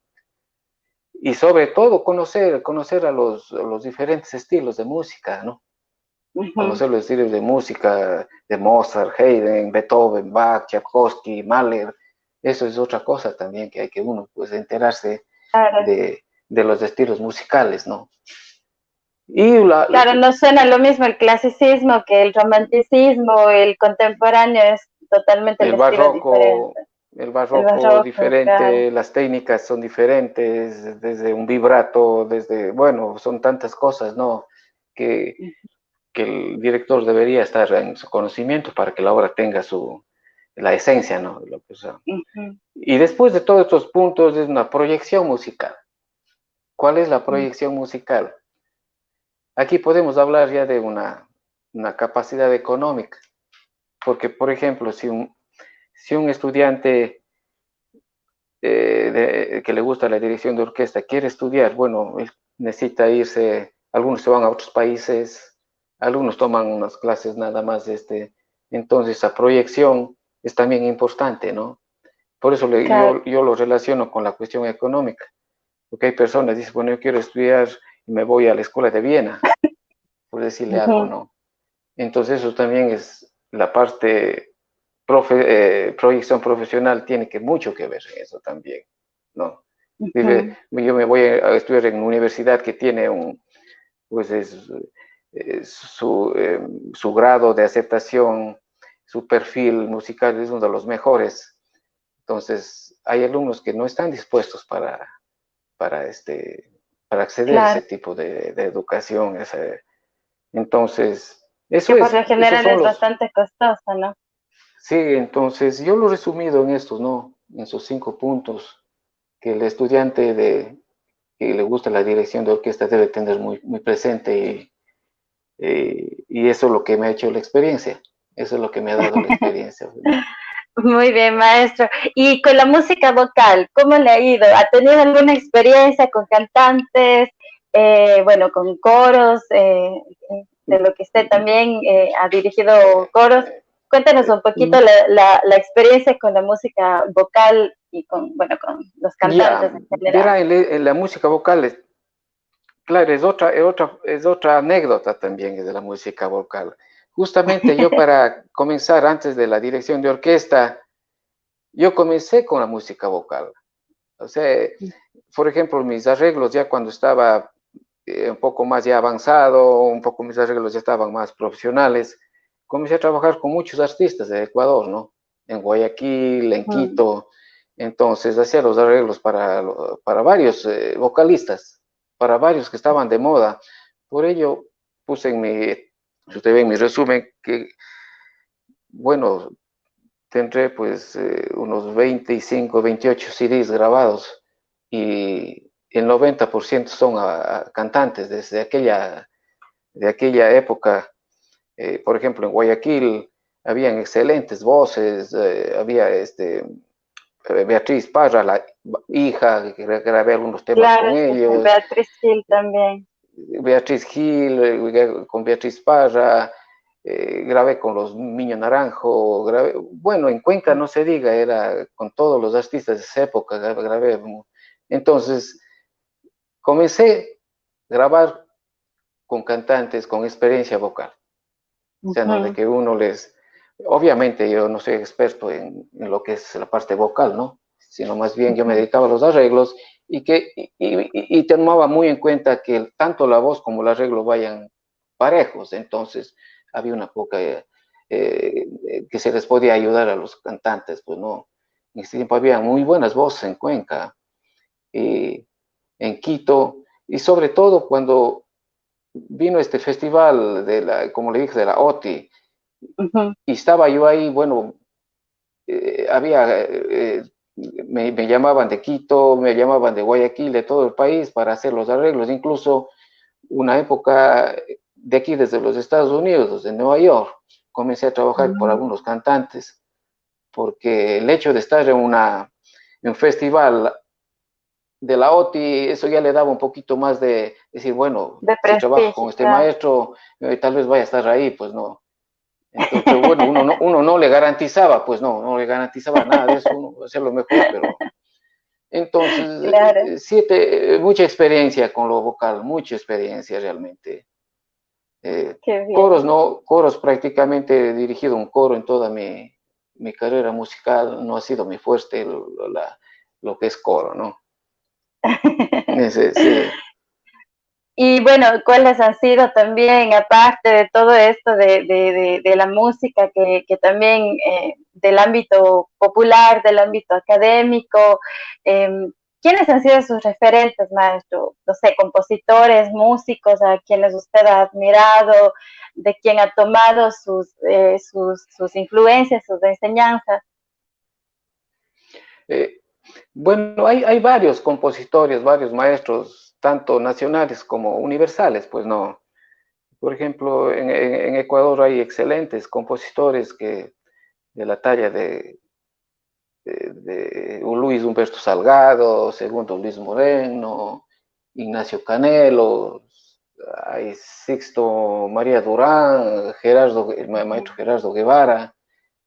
B: Y sobre todo conocer a los diferentes estilos de música, ¿no? Conocer los estilos de música de Mozart, Haydn, Beethoven, Bach, Tchaikovsky, Mahler. Eso es otra cosa también que hay que uno pues enterarse
A: Claro.
B: de los estilos musicales, ¿no?
A: Claro, no suena lo mismo el clasicismo que el romanticismo, el contemporáneo es totalmente el estilo diferente.
B: El barroco diferente, las técnicas son diferentes, desde un vibrato, bueno, son tantas cosas, ¿no? Que el director debería estar en su conocimiento para que la obra tenga la esencia, ¿no? Y después de todos estos puntos es una proyección musical. ¿Cuál es la proyección musical? Aquí podemos hablar ya de una capacidad económica. porque, por ejemplo, si un estudiante que le gusta la dirección de orquesta quiere estudiar, bueno, él necesita irse, algunos se van a otros países, algunos toman unas clases nada más, entonces la proyección es también importante, ¿no? Por eso
A: Claro.
B: yo lo relaciono con la cuestión económica, porque hay personas que dicen, bueno, yo quiero estudiar y me voy a la escuela de Viena, por decirle algo, ¿no? Entonces eso también es la parte proyección profesional tiene mucho que ver en eso también, ¿no? Yo me voy a estudiar en una universidad que tiene pues su grado de aceptación, su perfil musical es uno de los mejores. Entonces, hay alumnos que no están dispuestos para, para acceder a ese
A: Claro,
B: tipo de educación. Entonces,
A: que por lo
B: esos
A: general
B: son
A: es
B: los.
A: bastante costoso, ¿no?
B: Sí, entonces yo lo he resumido en estos, ¿no? En esos 5 puntos que el estudiante que le gusta la dirección de orquesta debe tener muy, muy presente y eso es lo que me ha hecho la experiencia. Eso es lo que me ha dado la experiencia.
A: Muy bien, maestro. Y con la música vocal, ¿cómo le ha ido? ¿Ha tenido alguna experiencia con cantantes, bueno, con coros, de lo que usted también ha dirigido coros? Cuéntanos un poquito la experiencia con la música vocal y con, bueno, con los cantantes
B: Ya,
A: en general.
B: verá, en la música vocal, claro, es otra anécdota también de la música vocal. Justamente yo para comenzar antes de la dirección de orquesta, yo comencé con la música vocal. O sea, por ejemplo, mis arreglos ya cuando estaba un poco más ya avanzado, un poco mis arreglos ya estaban más profesionales, comencé a trabajar con muchos artistas de Ecuador, ¿no? En Guayaquil, en Quito, entonces hacía los arreglos para varios vocalistas, para varios que estaban de moda. Por ello puse si usted ve en mi resumen, que, bueno, tendré pues unos 25, 28 CDs grabados y el 90% son a cantantes de aquella época. Por ejemplo, en Guayaquil habían excelentes voces, había Beatriz Parra, la hija, que grabé algunos temas
A: Claro,
B: con
A: sí, sí,
B: ellos,
A: Beatriz Gil también.
B: Beatriz Gil, con Beatriz Parra, grabé con los Niño Naranjo, bueno, en Cuenca no se diga, era con todos los artistas de esa época, grabé. Entonces, comencé a grabar con cantantes con experiencia vocal, o sea, no de que obviamente yo no soy experto en lo que es la parte vocal, ¿no? Sino más bien yo me dedicaba a los arreglos y tomaba muy en cuenta que tanto la voz como el arreglo vayan parejos, entonces había una poca que se les podía ayudar a los cantantes, pues no, en ese tiempo había muy buenas voces en Cuenca, en Quito, y sobre todo cuando vino este festival como le dije, de la OTI, y estaba yo ahí, bueno, me llamaban de Quito, me llamaban de Guayaquil, de todo el país para hacer los arreglos, incluso una época de aquí desde los Estados Unidos, de Nueva York, comencé a trabajar por algunos cantantes, porque el hecho de estar en un festival de la OTI, eso ya le daba un poquito más de decir, bueno,
A: De
B: si trabajo con
A: prestigio,
B: este
A: claro.
B: maestro, tal vez vaya a estar ahí, pues no. Entonces, pero bueno, uno no le garantizaba, pues no le garantizaba nada de eso, uno hacía lo mejor, pero entonces,
A: Claro,
B: mucha experiencia con lo vocal, mucha experiencia realmente.
A: qué bien.
B: Coros, no, coros prácticamente he dirigido un coro en toda mi carrera musical, no ha sido mi fuerte lo que es coro, ¿no? Sí.
A: Y bueno, ¿cuáles han sido también, aparte de todo esto de la música, que también del ámbito popular, del ámbito académico, quiénes han sido sus referentes, maestro? No sé, compositores, músicos a quienes usted ha admirado, de quien ha tomado sus influencias, sus enseñanzas.
B: Eh, bueno, hay varios compositores, varios maestros, tanto nacionales como universales, pues no. Por ejemplo, en Ecuador hay excelentes compositores de la talla de Luis Humberto Salgado, segundo Luis Moreno, Ignacio Canelo, hay Sixto María Durán, el maestro Gerardo Guevara,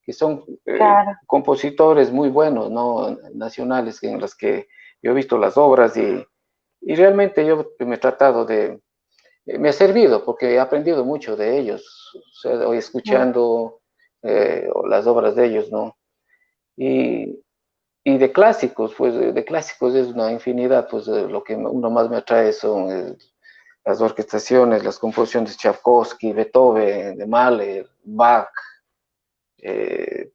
B: que son
A: claro,
B: compositores muy buenos, ¿no? Nacionales, en los que yo he visto las obras y realmente yo me he tratado me ha servido porque he aprendido mucho de ellos, o sea, hoy escuchando las obras de ellos, ¿no? Y, y de clásicos, pues de clásicos es una infinidad, pues lo que uno más me atrae son las orquestaciones, las composiciones de Tchaikovsky, Beethoven, de Mahler, Bach, eh,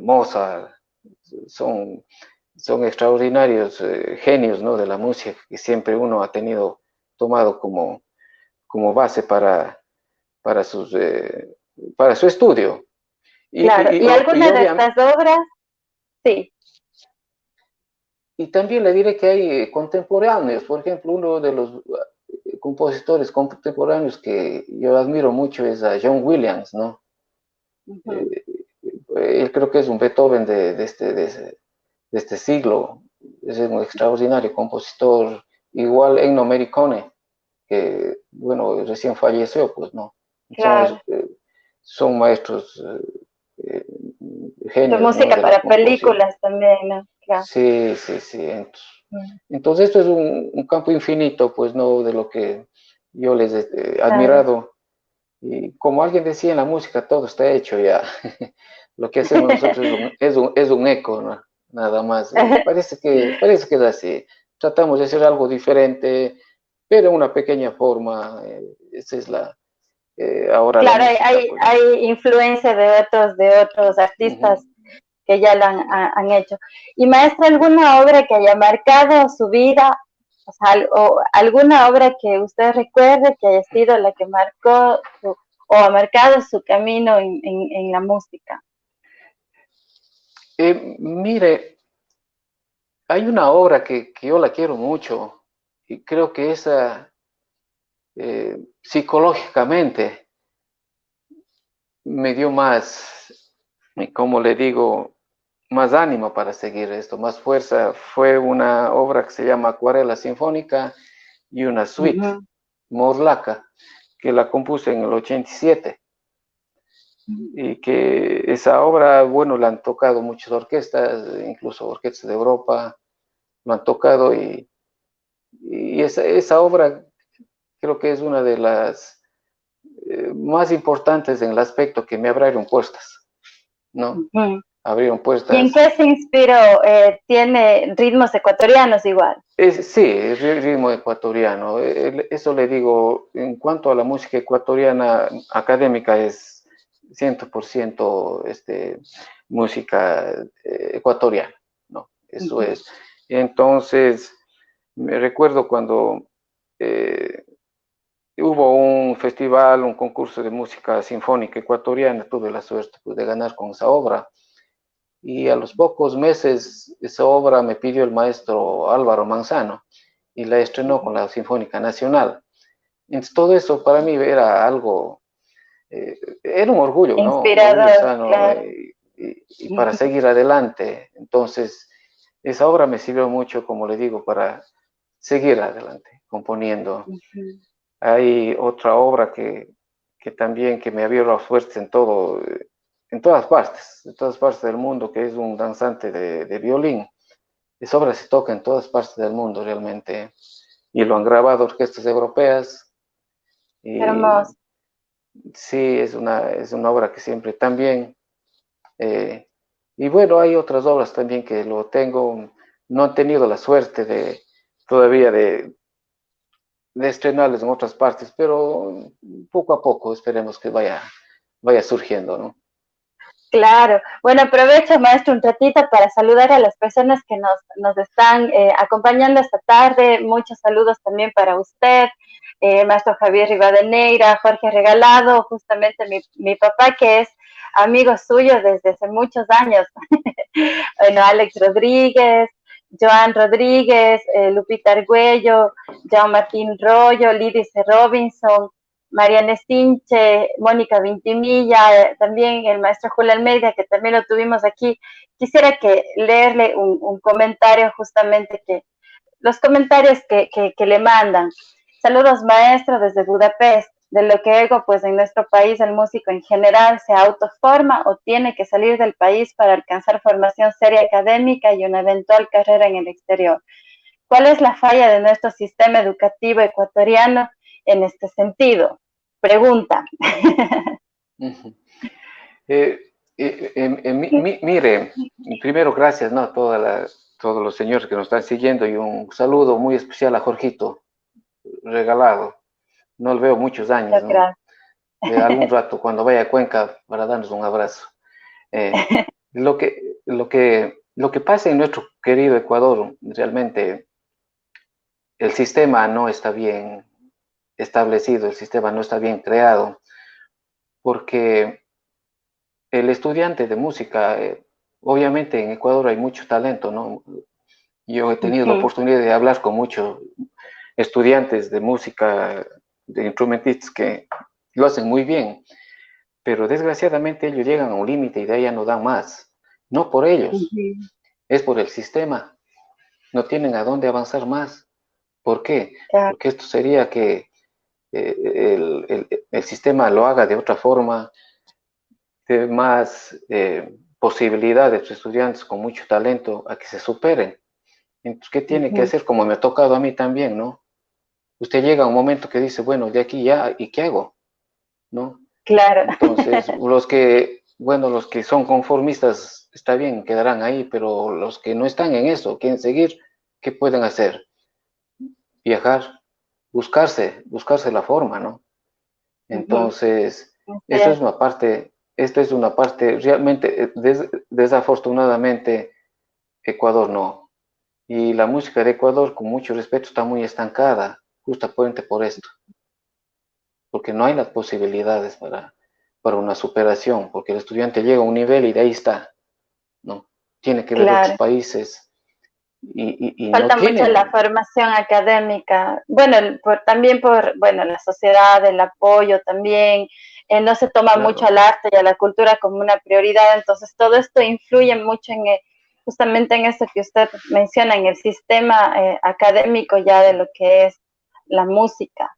B: Mozart, son, son extraordinarios genios, ¿no? De la música que siempre uno ha tenido tomado como base para, sus, para su estudio.
A: claro. ¿Y alguna de estas obras? Sí.
B: Y también le diré que hay contemporáneos, por ejemplo, uno de los compositores contemporáneos que yo admiro mucho es a John Williams, ¿no? Él creo que es un Beethoven de este siglo, es un extraordinario compositor, igual Ennio Morricone, que, bueno, recién falleció, pues, ¿no?
A: Claro.
B: Son maestros eh,
A: De
B: genios, ¿no?
A: música
B: De la
A: para
B: composición.
A: películas también, ¿no? Claro.
B: Sí, sí, sí. Entonces esto es un campo infinito, pues, ¿no? De lo que yo les he
A: Claro.
B: admirado. Y como alguien decía en la música, todo está hecho ya. Lo que hacemos nosotros es un eco, ¿no? Nada más. Parece que es así. Tratamos de hacer algo diferente, pero en una pequeña forma. Esa es ahora la
A: Claro,
B: música, pues, ¿no?
A: hay influencia de otros artistas que ya lo han hecho. Y maestra, ¿alguna obra que haya marcado su vida? O sea, alguna obra que usted recuerde que haya sido la que marcó o ha marcado su camino en la música.
B: Mire, hay una obra que yo la quiero mucho y creo que esa psicológicamente me dio más, como le digo, más ánimo para seguir esto, más fuerza. Fue una obra que se llama Acuarela Sinfónica y una suite, Morlaca, que la compuse en el 87. Y que esa obra, bueno, la han tocado muchas orquestas, incluso orquestas de Europa, lo han tocado y esa obra creo que es una de las más importantes en el aspecto que me abrieron puertas, ¿no? Abrieron
A: ¿Y en
B: puertas.
A: qué se inspiró? ¿Tiene ritmos ecuatorianos igual?
B: Sí, es ritmo ecuatoriano. Eso le digo, en cuanto a la música ecuatoriana académica es 100% música ecuatoriana, ¿no? Eso es. Entonces, me recuerdo cuando eh, hubo un festival, un concurso de música sinfónica ecuatoriana, tuve la suerte pues, de ganar con esa obra. Y a los pocos meses esa obra me pidió el maestro Álvaro Manzano y la estrenó con la Sinfónica Nacional. Entonces todo eso para mí era algo, era un orgullo, ¿no? Un orgullo
A: Inspirador,
B: sano
A: claro.
B: y para seguir adelante. Entonces esa obra me sirvió mucho, como le digo, para seguir adelante, componiendo. Hay otra obra que también que me abrió las puertas en todas partes del mundo, que es un danzante de violín. Esa obra se toca en todas partes del mundo realmente y lo han grabado orquestas europeas y
A: Hermoso.
B: sí, es una obra que siempre también y bueno, hay otras obras también que lo tengo, no han tenido la suerte todavía de estrenarles en otras partes, pero poco a poco esperemos que vaya surgiendo, ¿no?
A: Claro. Bueno, aprovecho, maestro, un ratito para saludar a las personas que nos están acompañando esta tarde. Muchos saludos también para usted, maestro Javier Rivadeneira, Jorge Regalado, justamente mi papá, que es amigo suyo desde hace muchos años. Bueno, Alex Rodríguez, Joan Rodríguez, Lupita Argüello, Jean Martín Rollo, Lidice Robinson, Mariana Estinche, Mónica Vintimilla, también el maestro Julio Almeida, que también lo tuvimos aquí. Quisiera leerle un comentario justamente los comentarios que le mandan. Saludos maestro desde Budapest. De lo que oigo, pues en nuestro país el músico en general se autoforma o tiene que salir del país para alcanzar formación seria académica y una eventual carrera en el exterior. ¿Cuál es la falla de nuestro sistema educativo ecuatoriano en este sentido? Pregunta.
B: Mire, primero gracias, ¿no? A todos los señores que nos están siguiendo y un saludo muy especial a Jorgito, regalado. No lo veo muchos años, ¿no? Algún rato cuando vaya a Cuenca para darnos un abrazo. Lo que pasa en nuestro querido Ecuador, realmente el sistema no está bien establecido, el sistema no está bien creado, porque el estudiante de música, obviamente en Ecuador hay mucho talento, ¿no? Yo he tenido la oportunidad de hablar con muchos estudiantes de música, de instrumentistas que lo hacen muy bien, pero desgraciadamente ellos llegan a un límite y de ahí ya no dan más. No por ellos, es por el sistema. No tienen a dónde avanzar más. ¿Por qué? Porque esto sería que el sistema lo haga de otra forma, de más posibilidades de los estudiantes con mucho talento a que se superen. Entonces, ¿qué tiene que hacer? Como me ha tocado a mí también, ¿no? Usted llega a un momento que dice, bueno, de aquí ya, ¿y qué hago? ¿No?
A: Claro.
B: Entonces, los que son conformistas, está bien, quedarán ahí, pero los que no están en eso, quieren seguir, ¿qué pueden hacer? Viajar, buscarse la forma, ¿no? Entonces, esto es una parte realmente, desafortunadamente, Ecuador no. Y la música de Ecuador, con mucho respeto, está muy estancada, justamente por esto, porque no hay las posibilidades para una superación, porque el estudiante llega a un nivel y de ahí está, ¿no? Tiene que ver otros países y
A: Falta
B: no tienen.
A: mucho la formación académica, bueno, también por, bueno, la sociedad, el apoyo también, no se toma mucho al arte y a la cultura como una prioridad, entonces todo esto influye mucho justamente en esto que usted menciona, en el sistema académico ya de lo que es la música.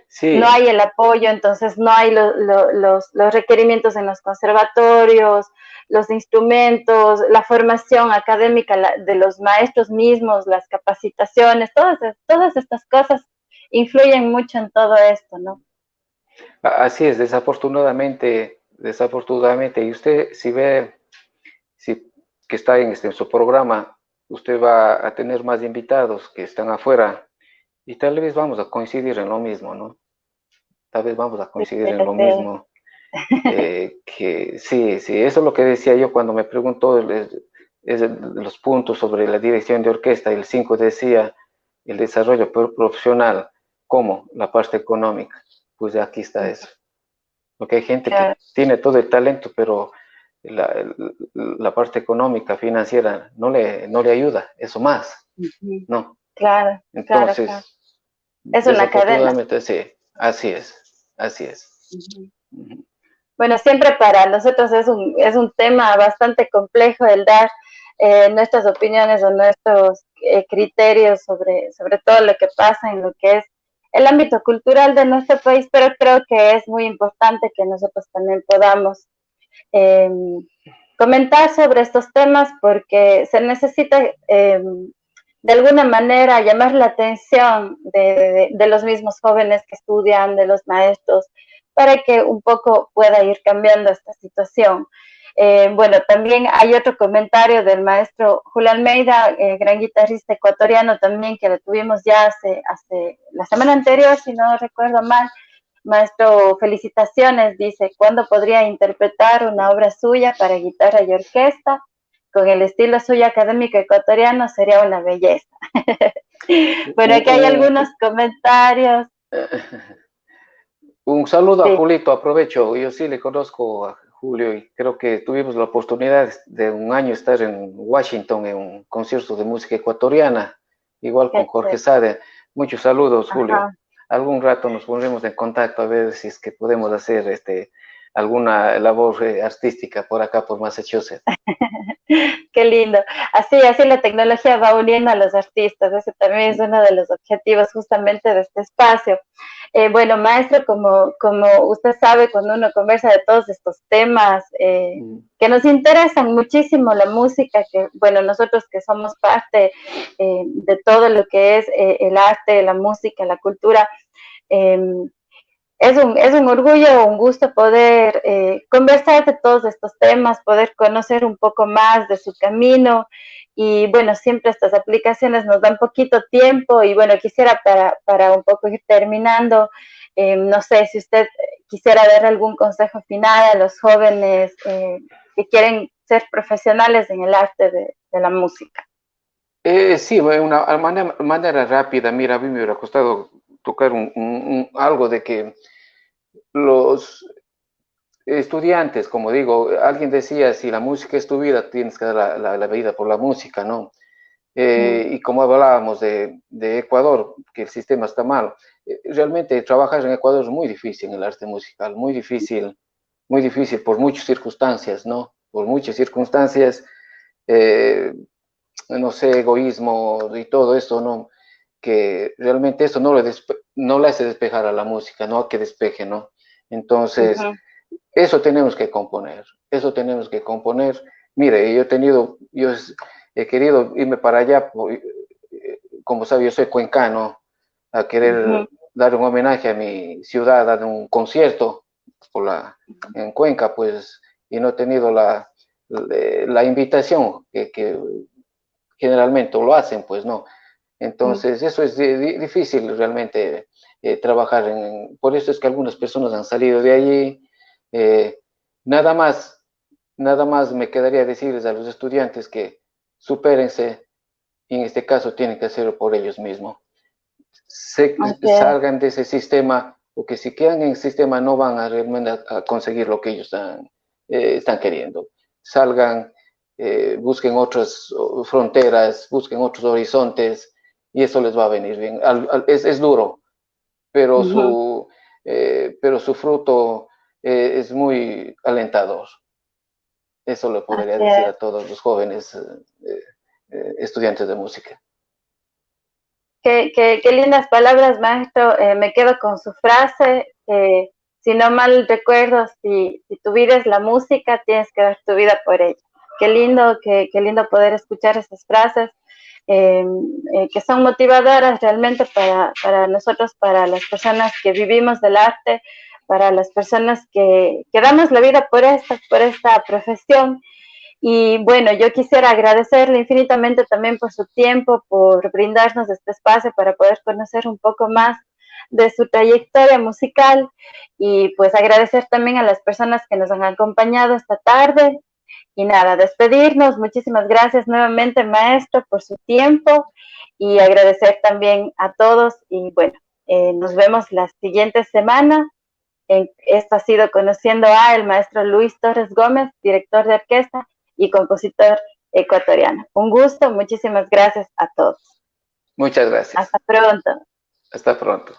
B: Sí.
A: No hay el apoyo, entonces no hay los requerimientos en los conservatorios, los instrumentos, la formación académica de los maestros mismos, las capacitaciones, todas estas cosas influyen mucho en todo esto, ¿no?
B: Así es, desafortunadamente, y usted si ve que está en su programa, usted va a tener más invitados que están afuera y tal vez vamos a coincidir en lo mismo, ¿no? Tal vez vamos a coincidir en lo mismo. Que sí, eso es lo que decía yo cuando me preguntó los puntos sobre la dirección de orquesta. El 5 decía el desarrollo profesional, ¿cómo? La parte económica. Pues aquí está eso. Porque hay gente que tiene todo el talento, pero la parte económica, financiera, no le ayuda, eso más, ¿no?
A: Claro.
B: Entonces,
A: claro. Es una cadena.
B: Sí, así es.
A: Bueno, siempre para nosotros es un tema bastante complejo el dar nuestras opiniones o nuestros criterios sobre todo lo que pasa en lo que es el ámbito cultural de nuestro país, pero creo que es muy importante que nosotros también podamos comentar sobre estos temas porque se necesita de alguna manera llamar la atención de los mismos jóvenes que estudian, de los maestros, para que un poco pueda ir cambiando esta situación. Bueno, también hay otro comentario del maestro Julio Almeida, gran guitarrista ecuatoriano también, que lo tuvimos ya hace la semana anterior, si no recuerdo mal. Maestro, felicitaciones, dice, ¿cuándo podría interpretar una obra suya para guitarra y orquesta? Con el estilo suyo académico ecuatoriano sería una belleza. Bueno, aquí hay algunos comentarios.
B: Un saludo a Julito, aprovecho, yo sí le conozco a Julio y creo que tuvimos la oportunidad de un año estar en Washington en un concierto de música ecuatoriana, igual con Jorge Sade. Muchos saludos, Julio. algún rato nos pondremos en contacto a ver si es que podemos hacer alguna labor artística por acá, por Massachusetts.
A: Qué lindo. Así la tecnología va uniendo a los artistas. Ese también es uno de los objetivos justamente de este espacio. Bueno, maestro, como usted sabe, cuando uno conversa de todos estos temas que nos interesan muchísimo, la música, que bueno, nosotros que somos parte de todo lo que es el arte, la música, la cultura, es un orgullo, un gusto poder conversar de todos estos temas, poder conocer un poco más de su camino. Y bueno, siempre estas aplicaciones nos dan poquito tiempo y bueno, quisiera para un poco ir terminando, no sé si usted quisiera dar algún consejo final a los jóvenes que quieren ser profesionales en el arte de la música.
B: Sí, una manera rápida. Mira, a mí me hubiera costado tocar algo de que los estudiantes, como digo, alguien decía, si la música es tu vida, tienes que dar la vida por la música, ¿no? Y como hablábamos de Ecuador, que el sistema está mal, realmente trabajar en Ecuador es muy difícil en el arte musical, muy difícil por muchas circunstancias, ¿no? Por muchas circunstancias, no sé, egoísmo y todo eso, ¿no? Que realmente eso no le hace despejar a la música, no a que despeje, ¿no? Entonces, eso tenemos que componer, eso tenemos que componer. Mire, yo he querido irme para allá, como sabe, yo soy cuencano, a querer dar un homenaje a mi ciudad, dar un concierto en Cuenca, pues, y no he tenido la invitación que generalmente lo hacen, pues no. Entonces, eso es difícil realmente trabajar por eso es que algunas personas han salido de allí. Eh, nada más, nada más me quedaría decirles a los estudiantes que supérense y en este caso tienen que hacerlo por ellos mismos. Salgan de ese sistema, porque si quedan en el sistema no van a realmente a conseguir lo que ellos están queriendo. Salgan, busquen otras fronteras, busquen otros horizontes y eso les va a venir bien. Es duro, pero pero su fruto es muy alentador. Eso le podría decir a todos los jóvenes estudiantes de música.
A: Qué lindas palabras, maestro. Me quedo con su frase. Si no mal recuerdo, si tu vida es la música, tienes que dar tu vida por ella. Qué lindo poder escuchar esas frases que son motivadoras realmente para nosotros, para las personas que vivimos del arte, para las personas que damos la vida por esta profesión. Y bueno, yo quisiera agradecerle infinitamente también por su tiempo, por brindarnos este espacio para poder conocer un poco más de su trayectoria musical y pues agradecer también a las personas que nos han acompañado esta tarde. Y nada, despedirnos. Muchísimas gracias nuevamente, maestro, por su tiempo y agradecer también a todos. Y bueno, nos vemos la siguiente semana. Esto ha sido Conociendo a el maestro Luis Torres Gómez, director de orquesta y compositor ecuatoriano. Un gusto, muchísimas gracias a todos.
B: Muchas gracias.
A: Hasta pronto.
B: Hasta pronto.